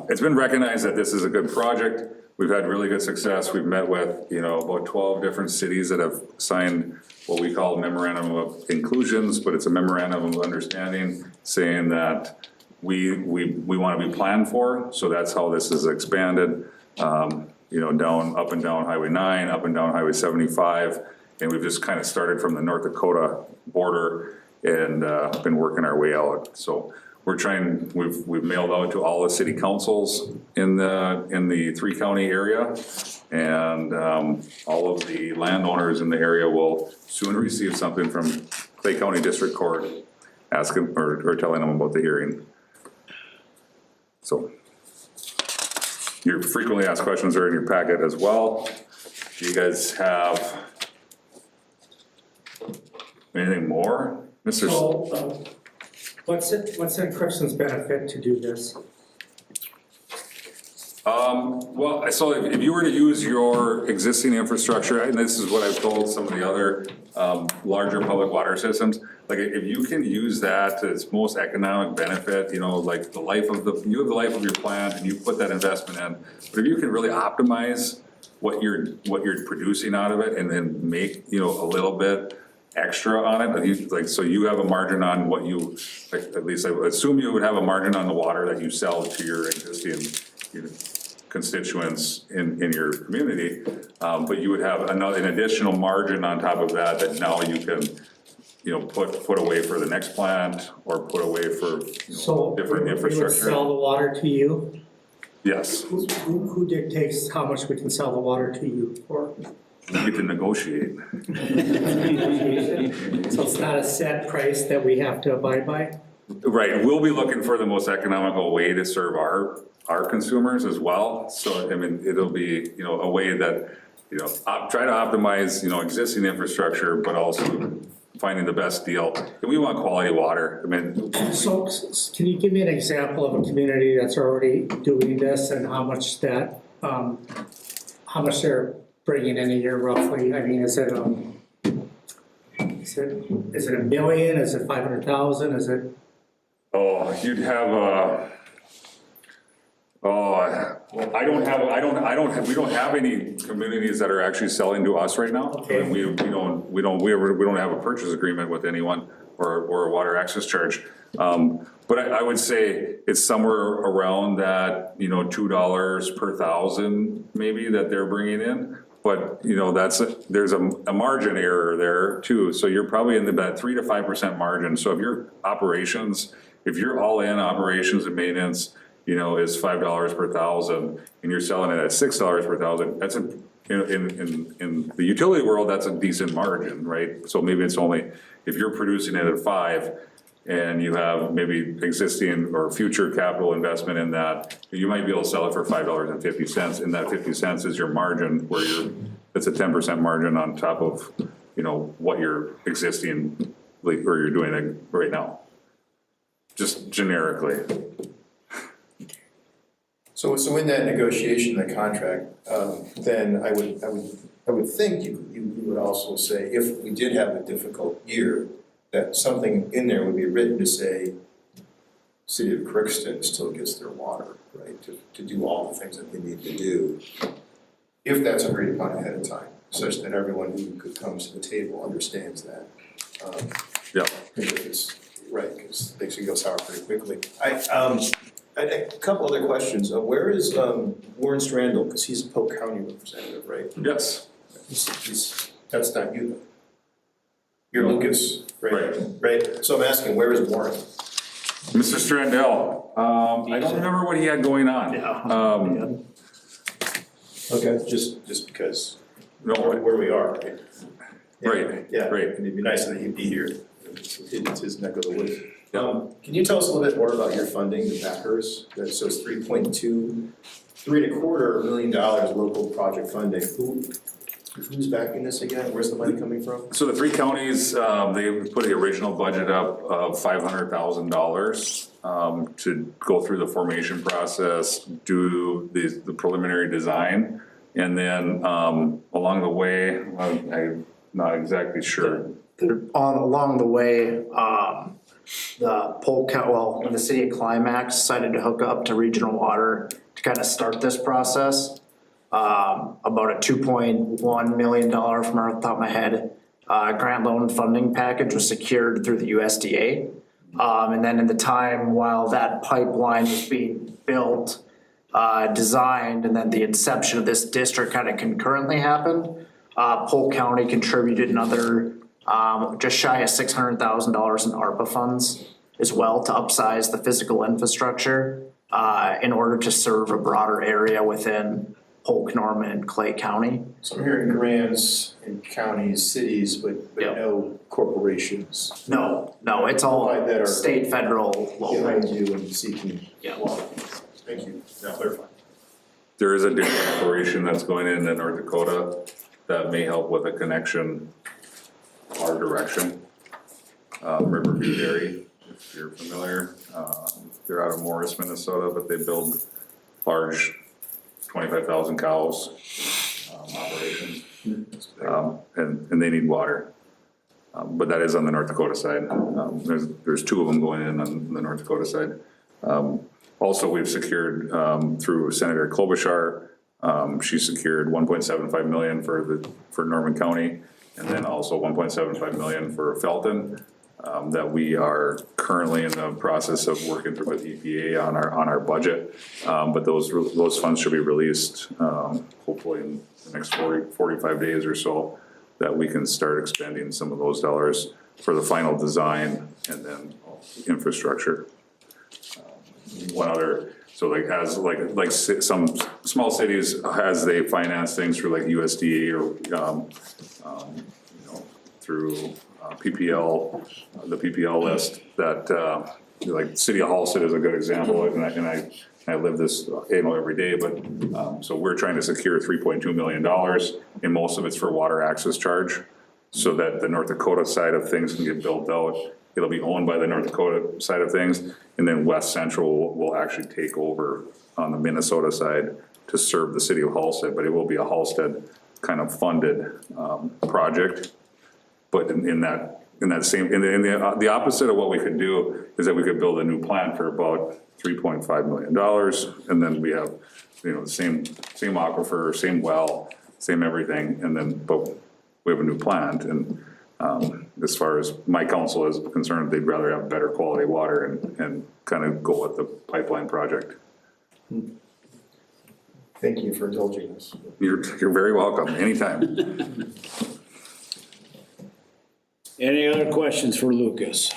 it's been recognized that this is a good project. We've had really good success. We've met with, you know, about 12 different cities that have signed what we call memorandum of inclusions, but it's a memorandum of understanding saying that we want to be planned for. So that's how this is expanded, you know, up and down Highway 9, up and down Highway 75. And we've just kind of started from the North Dakota border and been working our way out. So we've mailed out to all the city councils in the 3-county area, and all of the landowners in the area will soon receive something from Clay County District Court asking or telling them about the hearing. So your frequently asked questions are in your packet as well. Do you guys have anything more, Mr.
So, what's in Crookston's benefit to do this?
Well, so if you were to use your existing infrastructure, and this is what I've told some of the other larger public water systems, like if you can use that to its most economic benefit, you know, like you have the life of your plant and you put that investment in, but if you can really optimize what you're producing out of it and then make, you know, a little bit extra on it, so you have a margin on what you, like, at least I would assume you would have a margin on the water that you sell to your existing, you know, constituents in your community, but you would have an additional margin on top of that now you can, you know, put away for the next plant or put away for, you know, different infrastructure.
So we would sell the water to you?
Yes,
Who dictates how much we can sell the water to you for?
we get to negotiate.
So it's not a set price that we have to abide by?
Right, we'll be looking for the most economical way to serve our consumers as well. So, I mean, it'll be, you know, a way that, you know, try to optimize, you know, existing infrastructure, but also finding the best deal. And we want quality water. I mean,
So can you give me an example of a community that's already doing this and how much that, how much they're bringing in a year roughly? I mean, is it a million? Is it 500,000? Is it?
oh, you'd have we don't have any communities that are actually selling to us right now.
Okay.
And we don't have a purchase agreement with anyone or a water access charge. But I would say it's somewhere around that, you know, $2 per thousand maybe that they're bringing in. But, you know, there's a margin error there too. So you're probably in that 3 to 5% margin. So if your operations, if you're all in operations and maintenance, you know, is $5 per thousand and you're selling it at $6 per thousand, that's in the utility world, that's a decent margin, right? So maybe it's only, if you're producing it at 5 and you have maybe existing or future capital investment in that, you might be able to sell it for $5.50, and that 50 cents is your margin where it's a 10% margin on top of, you know, what you're existing, like, or you're doing right now. Just generically.
So in that negotiation, the contract, then I would think you would also say, if we did have a difficult year, that something in there would be written to say, City of Crookston still gets their water, right, to do all the things that they need to do, if that's agreed upon ahead of time, such that everyone who comes to the table understands that.
Yeah.
If it's right, because things can go sour pretty quickly. A couple other questions. Where is Warren Strandel? Because he's a Polk County representative, right?
Yes.
That's not you, though. You're Lucas, right? Right. So I'm asking, where is Warren?
Mr. Strandell, I don't remember what he had going on.
Okay, just because.
No,
Where we are, right?
Right,
Yeah,
right.
and it'd be nice that he'd be here. It's his neck of the woods. Can you tell us a little bit more about your funding, the backers? So it's $3.25 million local project funding. Who's backing this again? Where's the money coming from?
So the three counties, they put the original budget up of $500,000 to go through the formation process, do the preliminary design, and then along the way, I'm not exactly sure.
Along the way, the Polk County, when the city of Climax decided to hook up to regional water to kind of start this process, about a $2.1 million from off the top of my head, grant loan funding package was secured through the USDA. And then in the time while that pipeline was being built, designed, and then the inception of this district kind of concurrently happened, Polk County contributed another just shy of $600,000 in ARPA funds as well to upsize the physical infrastructure in order to serve a broader area within Polk, Norman, and Clay County.
So I'm hearing grants in counties, cities, but no corporations.
No, it's all
That are
state, federal, local.
behind you and seeking
Yeah.
water. Thank you. Now clarify.
There is a different operation that's going into North Dakota that may help with a connection our direction. Riverview Dairy, if you're familiar, they're out of Morris, Minnesota, but they build large 25,000 cows operations, and they need water. But that is on the North Dakota side. There's two of them going in on the North Dakota side. Also, we've secured through Senator Klobuchar, she secured $1.75 million for Norman County, and then also $1.75 million for Felton. That we are currently in the process of working through with EPA on our budget, but those funds should be released hopefully in the next 45 days or so, that we can start expending some of those dollars for the final design and then infrastructure. So like some small cities, as they finance things through like USDA or, through PPL, the PPL list, that, like City of Halsted is a good example, and I live this, every day, but, so we're trying to secure $3.2 million, and most of it's for water access charge, so that the North Dakota side of things can get built out. It'll be owned by the North Dakota side of things, and then West Central will actually take over on the Minnesota side to serve the City of Halsted, but it will be a Halsted kind of funded, project. But in that same, the opposite of what we could do is that we could build a new plant for about $3.5 million, and then we have, the same aquifer, same well, same everything, and then, but we have a new plant, and, as far as my council is concerned, they'd rather have better quality water and kind of go with the pipeline project.
Thank you for indulging us.
You're very welcome, anytime.
Any other questions for Lucas?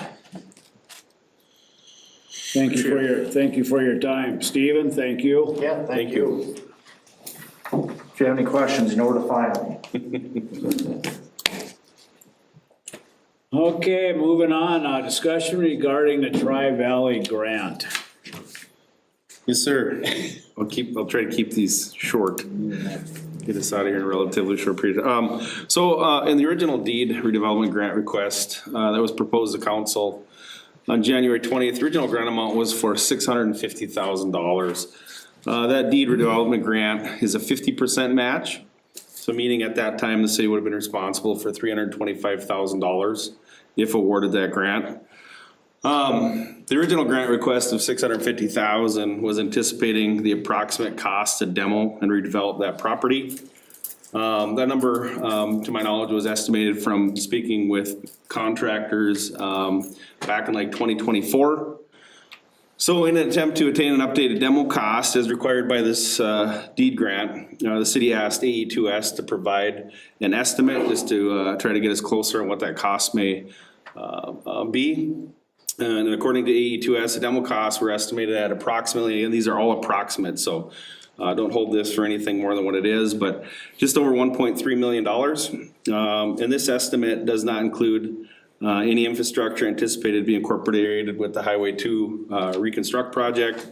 Thank you for your time. Stephen, thank you.
Yeah, thank you. If you have any questions, you know where to find me.
Okay, moving on, discussion regarding the Tri-Valley grant.
Yes, sir. I'll try to keep these short. Get us out of here in a relatively short period. So in the original deed redevelopment grant request that was proposed to council on January 20th, the original grant amount was for $650,000. That deed redevelopment grant is a 50% match. So meaning at that time, the city would have been responsible for $325,000 if awarded that grant. The original grant request of $650,000 was anticipating the approximate cost to demo and redevelop that property. That number, to my knowledge, was estimated from speaking with contractors back in like 2024. So in an attempt to attain an updated demo cost as required by this deed grant, the city asked AE2S to provide an estimate just to try to get us closer on what that cost may be. And according to AE2S, the demo costs were estimated at approximately, and these are all approximate, so don't hold this for anything more than what it is, but just over $1.3 million. And this estimate does not include any infrastructure anticipated to be incorporated with the Highway 2 reconstruct project.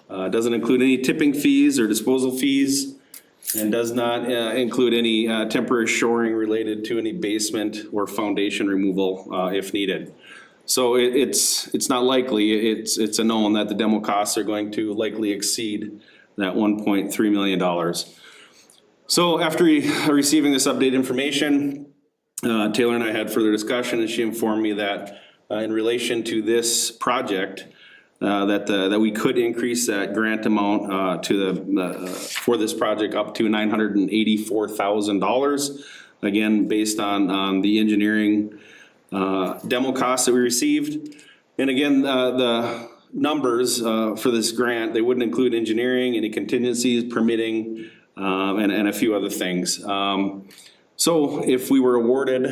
Doesn't include any tipping fees or disposal fees, and does not include any temporary shoring related to any basement or foundation removal if needed. So it's not likely, it's a known that the demo costs are going to likely exceed that $1.3 million. So after receiving this updated information, Taylor and I had further discussion, and she informed me that in relation to this project, that we could increase that grant amount for this project up to $984,000. Again, based on the engineering demo costs that we received. And again, the numbers for this grant, they wouldn't include engineering, any contingencies, permitting, and a few other things. So if we were awarded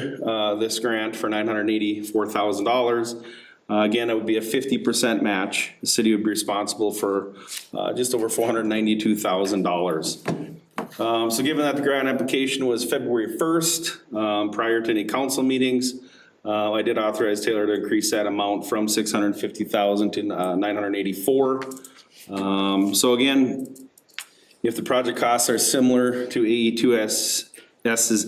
this grant for $984,000, again, it would be a 50% match. The city would be responsible for just over $492,000. So given that the grant application was February 1st, prior to any council meetings, I did authorize Taylor to increase that amount from $650,000 to $984,000. So again, if the project costs are similar to AE2S's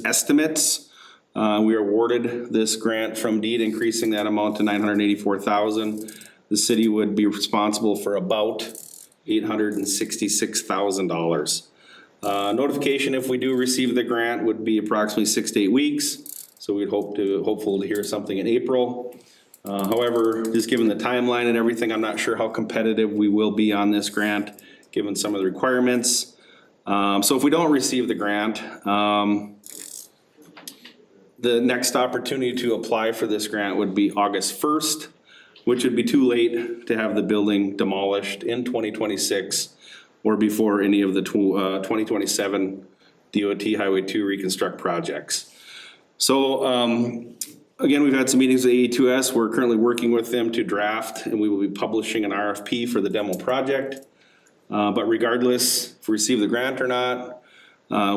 estimates, we are awarded this grant from deed, increasing that amount to $984,000. The city would be responsible for about $866,000. Notification if we do receive the grant would be approximately 6 to 8 weeks. So we'd hopeful to hear something in April. However, just given the timeline and everything, I'm not sure how competitive we will be on this grant, given some of the requirements. So if we don't receive the grant, the next opportunity to apply for this grant would be August 1st, which would be too late to have the building demolished in 2026 or before any of the 2027 DOT Highway 2 reconstruct projects. So again, we've had some meetings with AE2S. We're currently working with them to draft, and we will be publishing an RFP for the demo project. But regardless, if we receive the grant or not,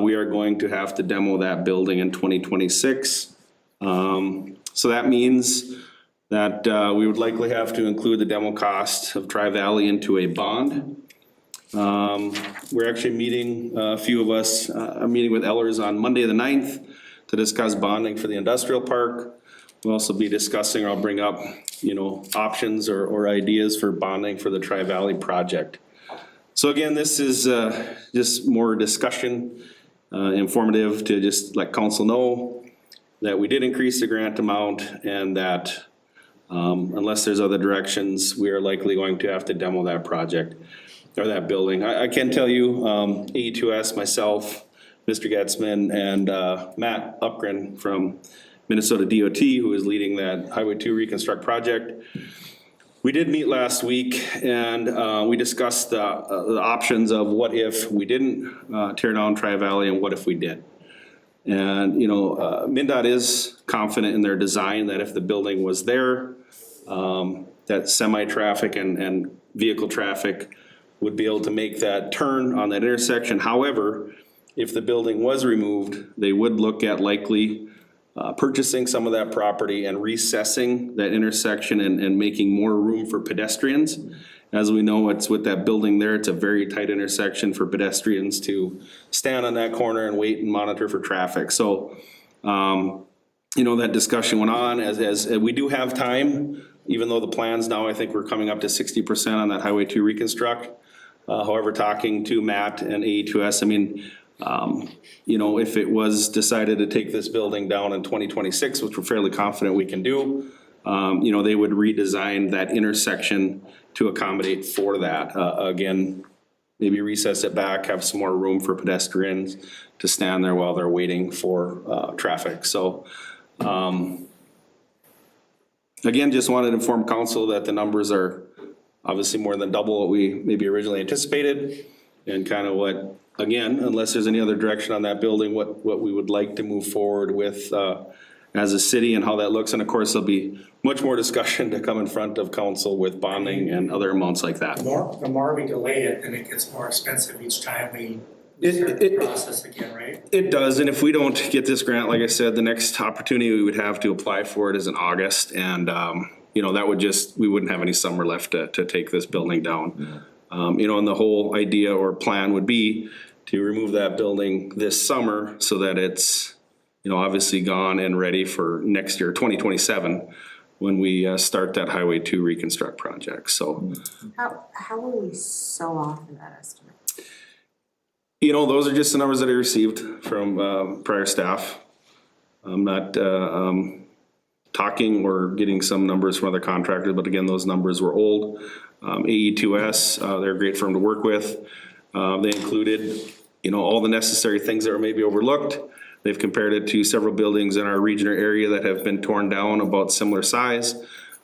we are going to have to demo that building in 2026. So that means that we would likely have to include the demo cost of Tri-Valley into a bond. We're actually meeting, a few of us, are meeting with Ellers on Monday the 9th to discuss bonding for the industrial park. We'll also be discussing, or I'll bring up, options or ideas for bonding for the Tri-Valley project. So again, this is just more discussion, informative to just let council know that we did increase the grant amount and that unless there's other directions, we are likely going to have to demo that project or that building. I can tell you, AE2S, myself, Mr. Getzman, and Matt Upgren from Minnesota DOT, who is leading that Highway 2 Reconstruct project. We did meet last week and we discussed the options of what if we didn't tear down Tri-Valley and what if we did. And, MnDOT is confident in their design that if the building was there, that semi-traffic and vehicle traffic would be able to make that turn on that intersection. However, if the building was removed, they would look at likely purchasing some of that property and recessing that intersection and making more room for pedestrians. As we know, it's with that building there, it's a very tight intersection for pedestrians to stand on that corner and wait and monitor for traffic. So, that discussion went on as we do have time, even though the plans now, I think we're coming up to 60% on that Highway 2 reconstruct. However, talking to Matt and AE2S, if it was decided to take this building down in 2026, which we're fairly confident we can do, they would redesign that intersection to accommodate for that. Again, maybe recess it back, have some more room for pedestrians to stand there while they're waiting for traffic. So, again, just wanted to inform council that the numbers are obviously more than double what we maybe originally anticipated, and kind of what, again, unless there's any other direction on that building, what we would like to move forward with as a city and how that looks. And of course, there'll be much more discussion to come in front of council with bonding and other amounts like that.
The more we delay it, then it gets more expensive each time we start the process again, right?
It does, and if we don't get this grant, like I said, the next opportunity we would have to apply for it is in August, and that would we wouldn't have any summer left to take this building down. And the whole idea or plan would be to remove that building this summer so that it's, obviously gone and ready for next year, 2027, when we start that Highway 2 reconstruct project. So,
How were we so off in that estimate?
those are just the numbers that I received from prior staff. I'm not talking or getting some numbers from other contractors, but again, those numbers were old. AE2S, they're a great firm to work with. They included, all the necessary things that were maybe overlooked. They've compared it to several buildings in our region or area that have been torn down about similar size.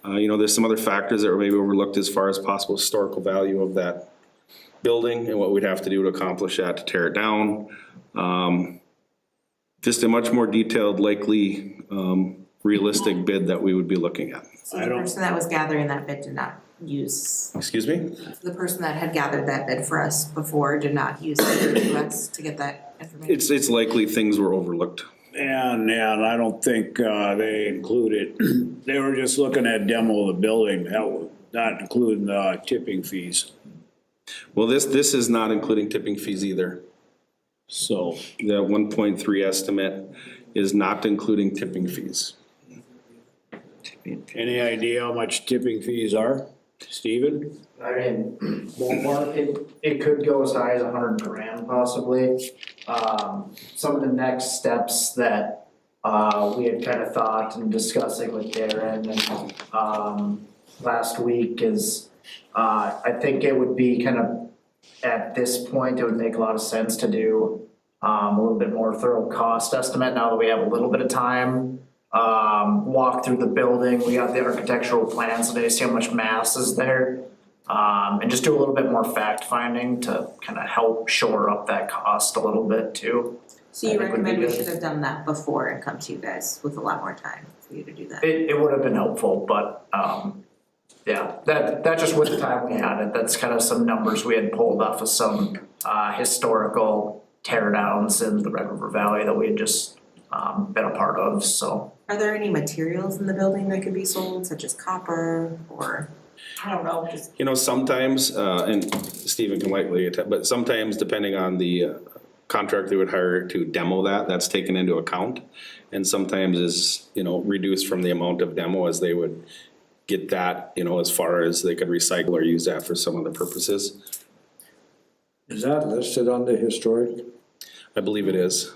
There's some other factors that were maybe overlooked as far as possible historical value of that building and what we'd have to do to accomplish that to tear it down. Just a much more detailed, likely, realistic bid that we would be looking at.
So the person that was gathering that bid did not use,
Excuse me?
the person that had gathered that bid for us before did not use us to get that information?
It's likely things were overlooked.
And I don't think they included, they were just looking at demo of the building, not including the tipping fees.
Well, this is not including tipping fees either.
So
The 1.3 estimate is not including tipping fees.
any idea how much tipping fees are, Stephen?
Ballpark, it could go as high as $100,000 possibly. Some of the next steps that we had kind of thought and discussing with Darren and last week is I think it would be kind of, at this point, it would make a lot of sense to do a little bit more thorough cost estimate now that we have a little bit of time. Walk through the building, we got the architectural plans today, see how much mass is there. And just do a little bit more fact finding to kind of help shore up that cost a little bit too.
So you recommend we should have done that before and come to you guys with a lot more time for you to do that?
It would have been helpful, but Yeah, that just with the time we had it, that's kind of some numbers we had pulled off of some historical tear downs in the Red River Valley that we had just been a part of, so.
Are there any materials in the building that could be sold, such as copper or, I don't know, just
You know, sometimes, and Stephen can likely attest, but sometimes depending on the contract they would hire to demo that, that's taken into account. And sometimes is, you know, reduced from the amount of demo as they would get that, you know, as far as they could recycle or use that for some other purposes.
Is that listed on the historic?
I believe it is.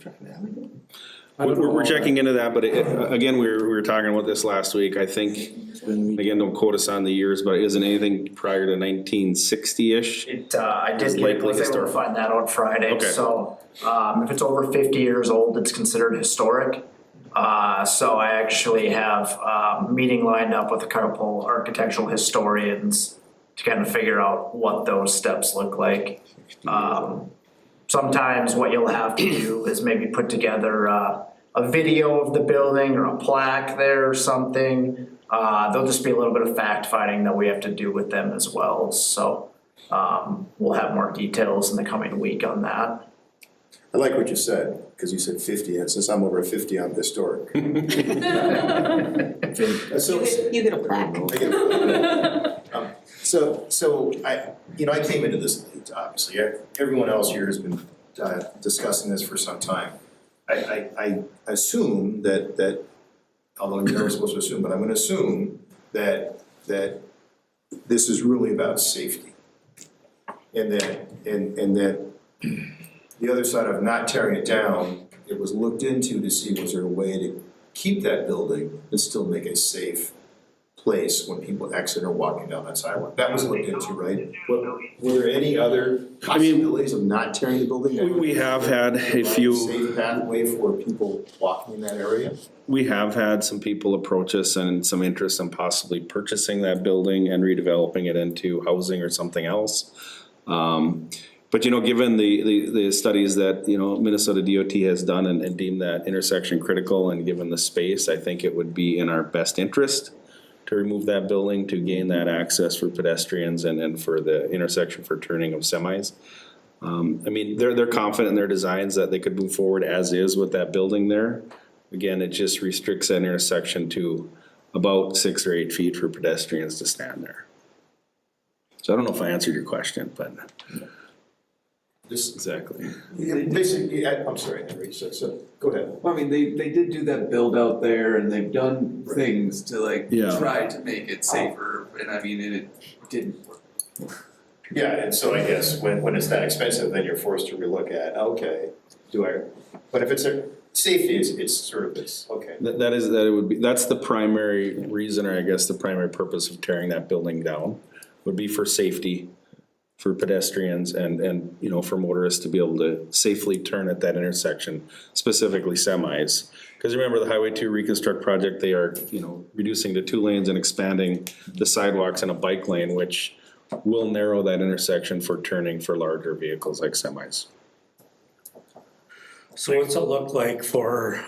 I don't know
We're
all
checking into that, but again, we were talking about this last week. I think, again, don't quote us on the years, but isn't anything prior to 1960-ish?
I did
It's
get,
likely
was able to
historic.
find that out Friday,
Okay.
so, if it's over 50 years old, it's considered historic. So I actually have a meeting lined up with a couple architectural historians to kind of figure out what those steps look like. Sometimes what you'll have to do is maybe put together a video of the building or a plaque there or something. There'll just be a little bit of fact finding that we have to do with them as well, so we'll have more details in the coming week on that.
I like what you said, because you said 50, and since I'm over 50, I'm historic. So,
you get a plaque.
So I came into this late, obviously. Everyone else here has been discussing this for some time. I assume that, although you're never supposed to assume, but I'm gonna assume that this is really about safety. And that the other side of not tearing it down, it was looked into to see was there a way to keep that building and still make a safe place when people exit or walking down that sidewalk. That was looked into, right? Were there any other possibilities of not tearing the building down?
We have had a few.
Safe pathway for people walking in that area?
We have had some people approach us and some interest in possibly purchasing that building and redeveloping it into housing or something else. But you know, given the studies that, you know, Minnesota DOT has done and deemed that intersection critical, and given the space, I think it would be in our best interest to remove that building to gain that access for pedestrians and for the intersection for turning of semis. I mean, they're confident in their designs that they could move forward as is with that building there. Again, it just restricts that intersection to about 6 or 8 feet for pedestrians to stand there. So I don't know if I answered your question, but. Exactly.
Basically, I'm sorry, Henry, so go ahead.
Well, I mean, they did do that build out there and they've done things to like
Yeah.
try to make it safer, and I mean, it didn't work.
Yeah, and so I guess when it's that expensive, then you're forced to relook at, okay, but if it's a safety, it's sort of this, okay.
That's the primary reason, or I guess the primary purpose of tearing that building down, would be for safety, for pedestrians and, you know, for motorists to be able to safely turn at that intersection, specifically semis. Cause remember the Highway 2 reconstruct project, they are, you know, reducing to 2 lanes and expanding the sidewalks and a bike lane, which will narrow that intersection for turning for larger vehicles like semis.
So what's it look like for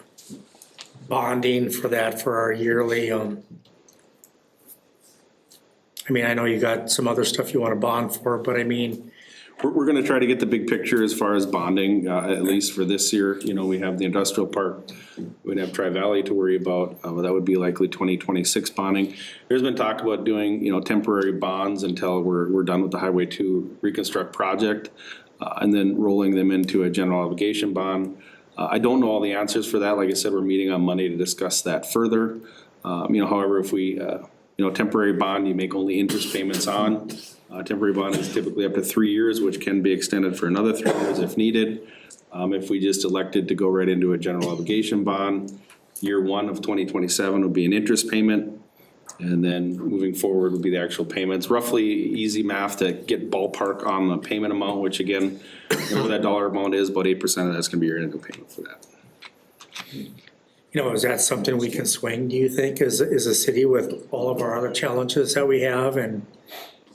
bonding for that for our yearly, I mean, I know you got some other stuff you wanna bond for, but I mean,
We're gonna try to get the big picture as far as bonding, at least for this year. You know, we have the industrial park, we'd have Tri-Valley to worry about, that would be likely 2026 bonding. There's been talk about doing, you know, temporary bonds until we're done with the Highway 2 reconstruct project, and then rolling them into a general obligation bond. I don't know all the answers for that. Like I said, we're meeting on Monday to discuss that further. You know, however, if we, you know, temporary bond, you make only interest payments on. Temporary bond is typically up to 3 years, which can be extended for another 3 years if needed. If we just elected to go right into a general obligation bond, year 1 of 2027 would be an interest payment. And then moving forward would be the actual payments. Roughly easy math to get ballpark on the payment amount, which again, whatever that dollar amount is, about 8% of that's gonna be your annual payment for that.
you know, is that something we can swing, do you think, as a city with all of our other challenges that we have and?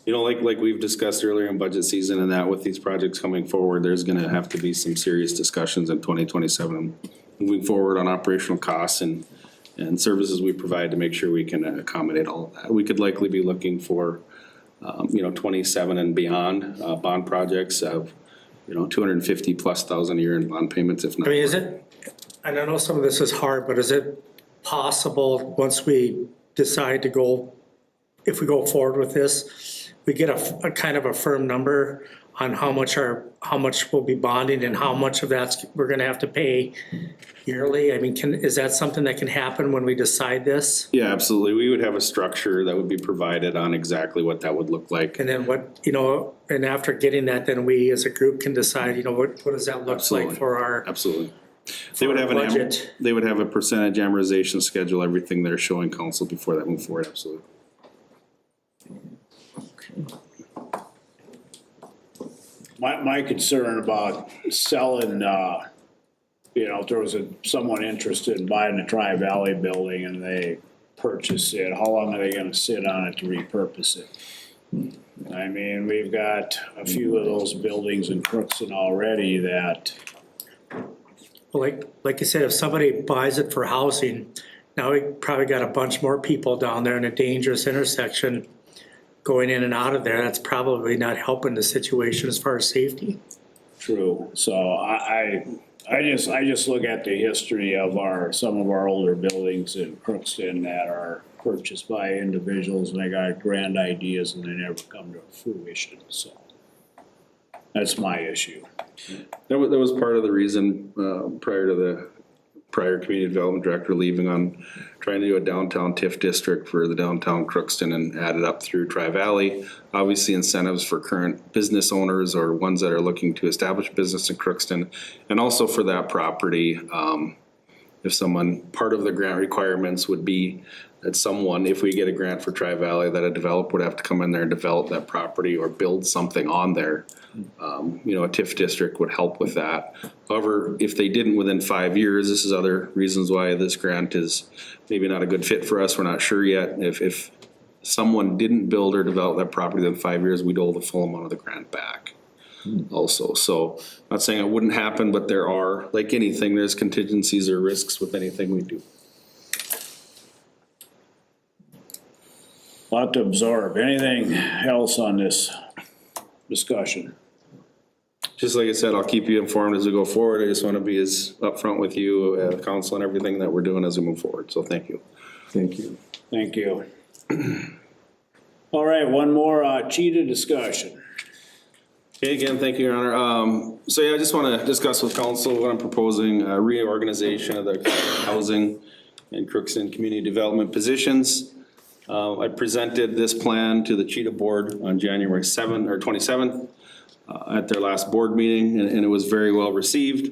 You know, like we've discussed earlier in budget season and that with these projects coming forward, there's gonna have to be some serious discussions in 2027 moving forward on operational costs and and services we provide to make sure we can accommodate all of that. We could likely be looking for, 27 and beyond, bond projects of, 250,000+ a year in bond payments, if not.
I mean, is it, and I know some of this is hard, but is it possible, once we decide to go, if we go forward with this, we get a kind of a firm number on how much we'll be bonding and how much of that's we're gonna have to pay yearly? I mean, is that something that can happen when we decide this?
Yeah, absolutely. We would have a structure that would be provided on exactly what that would look like.
And then what, and after getting that, then we as a group can decide, what does that look
Absolutely.
like for our
Absolutely. They would have
budget?
they would have a percentage amortization schedule, everything they're showing council before that move forward, absolutely.
My concern about selling, if there was someone interested in buying the Tri-Valley building and they purchase it, how long are they gonna sit on it to repurpose it? I mean, we've got a few of those buildings in Crookston already that,
like you said, if somebody buys it for housing, now we probably got a bunch more people down there in a dangerous intersection going in and out of there. That's probably not helping the situation as far as safety.
true, so I just look at the history of some of our older buildings in Crookston that are purchased by individuals and they got grand ideas and they never come to fruition, so. That's my issue.
That was part of the reason, prior to the prior community development director leaving, on trying to do a downtown TIF district for the downtown Crookston and add it up through Tri-Valley. Obviously incentives for current business owners or ones that are looking to establish business in Crookston. And also for that property, if part of the grant requirements would be that if we get a grant for Tri-Valley, that a developer would have to come in there and develop that property or build something on there. A TIF district would help with that. However, if they didn't within 5 years, this is other reasons why this grant is maybe not a good fit for us. We're not sure yet. If someone didn't build or develop that property within 5 years, we'd owe the full amount of the grant back also. So not saying it wouldn't happen, but there are, like anything, there's contingencies or risks with anything we do.
Lot to absorb. Anything else on this discussion?
Just like I said, I'll keep you informed as we go forward. I just want to be as upfront with you, council, and everything that we're doing as we move forward. So thank you.
Thank you.
Thank you. All right, one more CHEDA discussion.
Okay, again, thank you, Your Honor. I just want to discuss with council what I'm proposing, a reorganization of the housing and Crookston community development positions. I presented this plan to the CHEDA board on January 27th at their last board meeting, and it was very well received.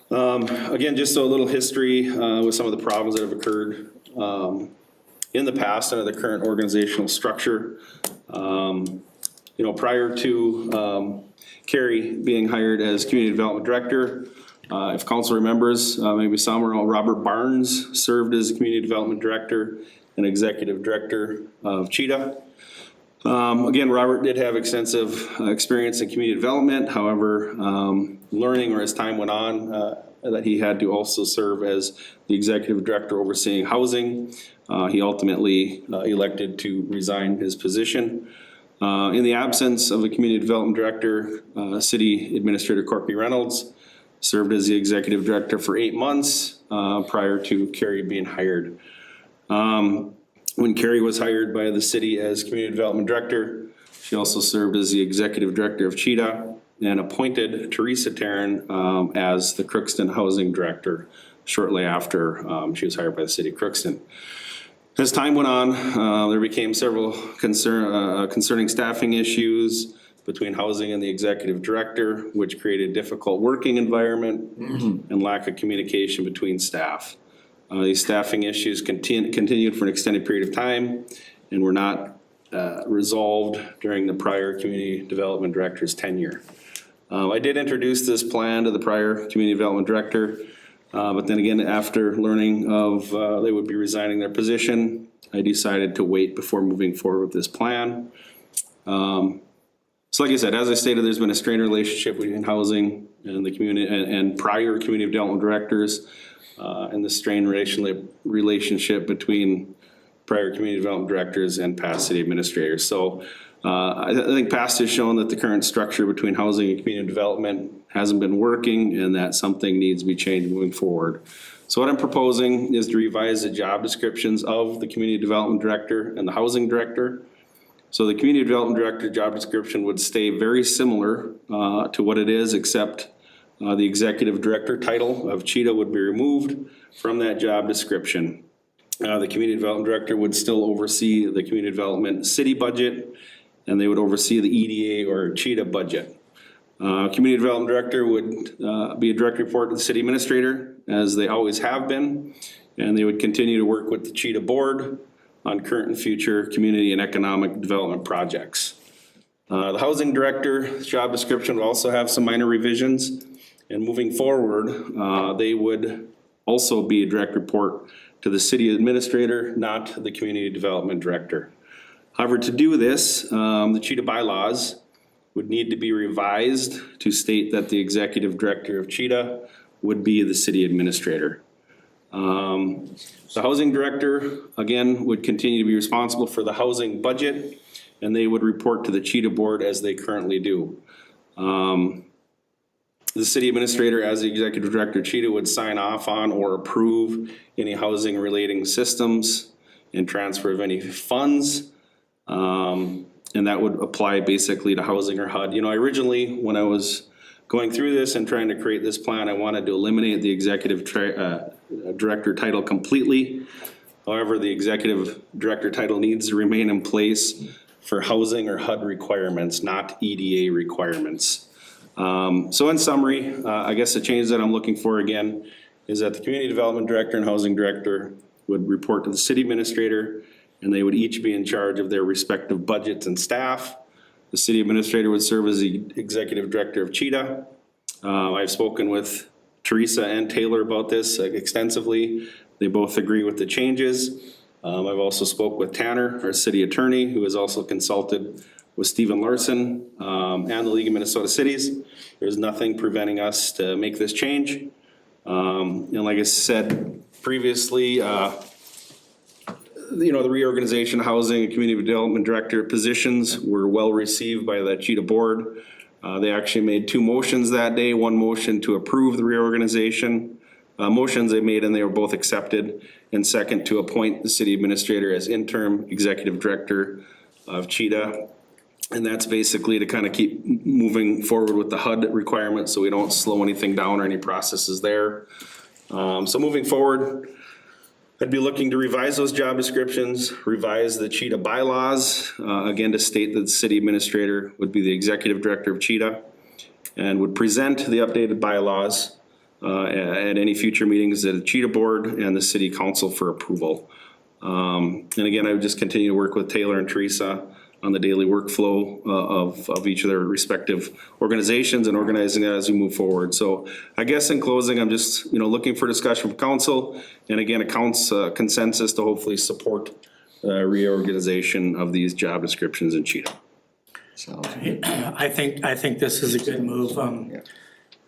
Again, just a little history with some of the problems that have occurred in the past under the current organizational structure. Prior to Carrie being hired as community development director, if council remembers, maybe some or all, Robert Barnes served as the community development director and executive director of CHEDA. Again, Robert did have extensive experience in community development. However, learning or as time went on, that he had to also serve as the executive director overseeing housing. He ultimately elected to resign his position. In the absence of the community development director, City Administrator Corky Reynolds served as the executive director for 8 months prior to Carrie being hired. When Carrie was hired by the city as community development director, she also served as the executive director of CHEDA and appointed Teresa Tarrant as the Crookston housing director shortly after she was hired by the city of Crookston. As time went on, there became several concerning staffing issues between housing and the executive director, which created a difficult working environment and lack of communication between staff. These staffing issues continued for an extended period of time and were not resolved during the prior community development director's tenure. I did introduce this plan to the prior community development director, but then again, after learning of they would be resigning their position, I decided to wait before moving forward with this plan. Some So like I said, as I stated, there's been a strained relationship between housing and the community and prior community development directors, and the strained relationship between prior community development directors and past city administrators. So I think past has shown that the current structure between housing and community development hasn't been working, and that something needs to be changed moving forward. So what I'm proposing is to revise the job descriptions of the community development director and the housing director. So the community development director job description would stay very similar to what it is, except the executive director title of CHEDA would be removed from that job description. The community development director would still oversee the community development city budget, and they would oversee the EDA or CHEDA budget. Community development director would be a direct report to the city administrator, as they always have been, and they would continue to work with the CHEDA board on current and future community and economic development projects. The housing director job description will also have some minor revisions, and moving forward, they would also be a direct report to the city administrator, not the community development director. However, to do this, the CHEDA bylaws would need to be revised to state that the executive director of CHEDA would be the city administrator. The housing director, again, would continue to be responsible for the housing budget, and they would report to the CHEDA board as they currently do. The city administrator, as the executive director of CHEDA, would sign off on or approve any housing relating systems and transfer of any funds. And that would apply basically to housing or HUD. You know, originally, when I was going through this and trying to create this plan, I wanted to eliminate the executive director title completely. However, the executive director title needs to remain in place for housing or HUD requirements, not EDA requirements. So in summary, I guess the change that I'm looking for again is that the community development director and housing director would report to the city administrator, and they would each be in charge of their respective budgets and staff. The city administrator would serve as the executive director of CHEDA. I've spoken with Teresa and Taylor about this extensively. They both agree with the changes. I've also spoke with Tanner, our city attorney, who has also consulted with Stephen Larson and the League of Minnesota Cities. There's nothing preventing us to make this change. And like I said previously, you know, the reorganization, housing, and community development director positions were well received by the CHEDA board. They actually made two motions that day. One motion to approve the reorganization. Motions they made and they were both accepted. And second, to appoint the city administrator as interim executive director of CHEDA. And that's basically to kind of keep moving forward with the HUD requirements so we don't slow anything down or any processes there. So moving forward, I'd be looking to revise those job descriptions, revise the CHEDA bylaws, again to state that the city administrator would be the executive director of CHEDA and would present the updated bylaws at any future meetings at the CHEDA board and the city council for approval. And again, I would just continue to work with Taylor and Teresa on the daily workflow of each of their respective organizations and organizing that as we move forward. So I guess in closing, I'm just, you know, looking for discussion from council and again, a consensus to hopefully support reorganization of these job descriptions in CHEDA.
So,
I think this is a good move.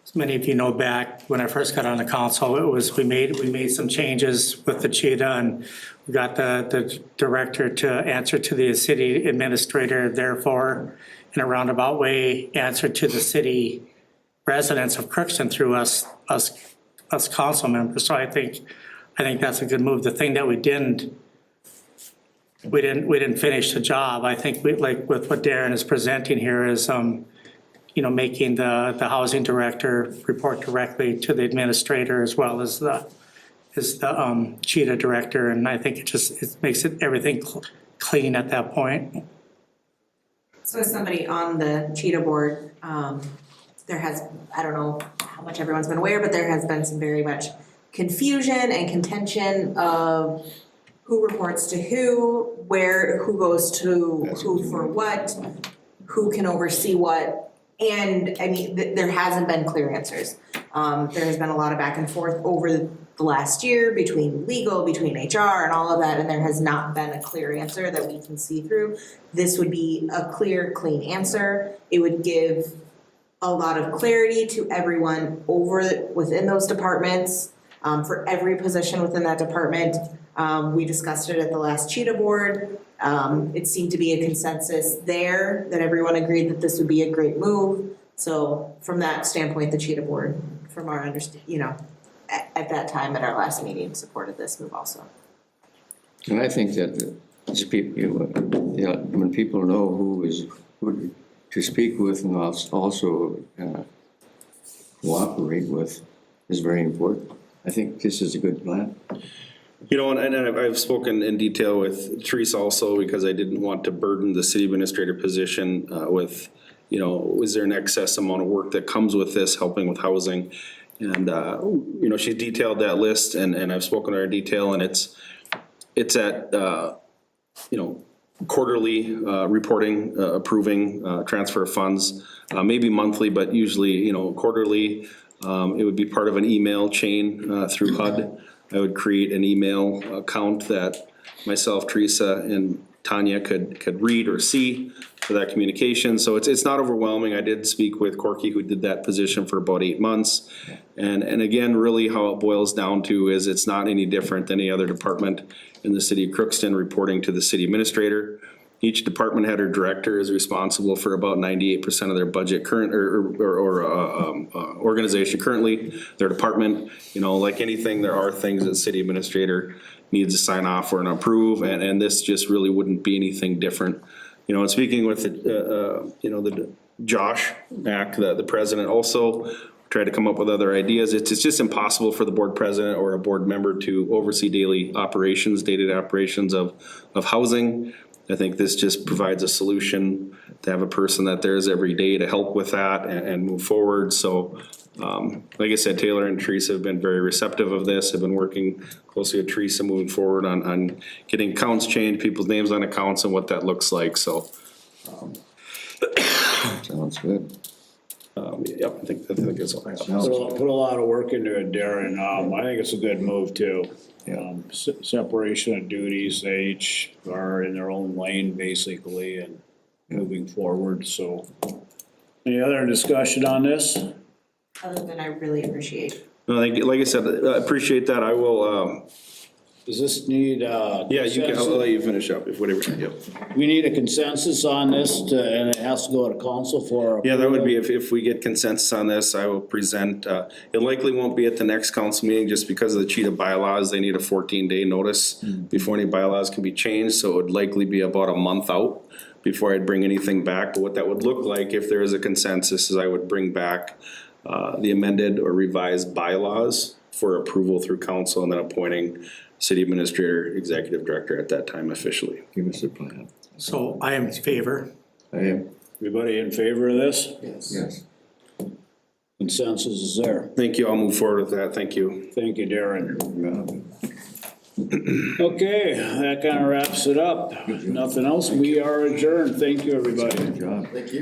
As many of you know, back when I first got on the council, it was we made some changes with the CHEDA, and we got the director to answer to the city administrator, therefore, in a roundabout way, answer to the city residents of Crookston through us council members. So I think that's a good move. The thing that we didn't finish the job. I think we, like with what Darren is presenting here, is you know, making the housing director report directly to the administrator as well as the CHEDA director, and I think it makes everything clean at that point.
So as somebody on the CHEDA board, there has, I don't know how much everyone's been aware, but there has been some very much confusion and contention of who reports to who, who goes to who for what, who can oversee what. And I mean, there hasn't been clear answers. There has been a lot of back and forth over the last year between legal, between HR and all of that, and there has not been a clear answer that we can see through. This would be a clear, clean answer. It would give a lot of clarity to everyone within those departments, for every position within that department. We discussed it at the last CHEDA board. It seemed to be a consensus there that everyone agreed that this would be a great move. So from that standpoint, the CHEDA board, from our at that time at our last meeting, supported this move also.
And I think that these people, when people know who to speak with and also cooperate with is very important. I think this is a good plan.
You know, and I've spoken in detail with Teresa also, because I didn't want to burden the city administrator position with, you know, is there an excess amount of work that comes with this, helping with housing? And, you know, she detailed that list, and I've spoken to her in detail, and it's at, you know, quarterly reporting, approving transfer of funds, maybe monthly, but usually, you know, quarterly. It would be part of an email chain through HUD. I would create an email account that myself, Teresa, and Tanya could read or see for that communication. So it's not overwhelming. I did speak with Corky, who did that position for about 8 months. And again, really how it boils down to is it's not any different than any other department in the city of Crookston reporting to the city administrator. Each department head or director is responsible for about 98% of their budget current organization currently, their department. You know, like anything, there are things that the city administrator needs to sign off or approve, and this just really wouldn't be anything different. You know, and speaking with the Josh Mack, the president, also tried to come up with other ideas. It's just impossible for the board president or a board member to oversee daily operations, day-to-day operations of housing. I think this just provides a solution to have a person that there is every day to help with that and move forward. So, like I said, Taylor and Teresa have been very receptive of this. Have been working closely with Teresa moving forward on getting accounts changed, people's names on accounts, and what that looks like. So,
Sounds good.
Yep, I think it's all.
Put a lot of work into it, Darren. I think it's a good move too. Separation of duties, they each are in their own lane basically and moving forward, so. Any other discussion on this?
Other than I really appreciate.
No, like I said, I appreciate that. I will,
Does this need,
yeah, you can, I'll let you finish up if whatever, yep.
we need a consensus on this and it has to go to council for.
Yeah, that would be, if we get consensus on this, I will present, it likely won't be at the next council meeting just because of the CHEDA bylaws. They need a 14-day notice before any bylaws can be changed, so it would likely be about a month out before I'd bring anything back. But what that would look like if there is a consensus is I would bring back the amended or revised bylaws for approval through council and then appointing city administrator, executive director at that time officially.
Give us a plan.
So I am in favor.
I am.
Everybody in favor of this?
Yes.
Consensus is there.
Thank you. I'll move forward with that. Thank you.
Thank you, Darren. Okay, that kind of wraps it up. Nothing else. We are adjourned. Thank you, everybody.
Good job.
Thank you.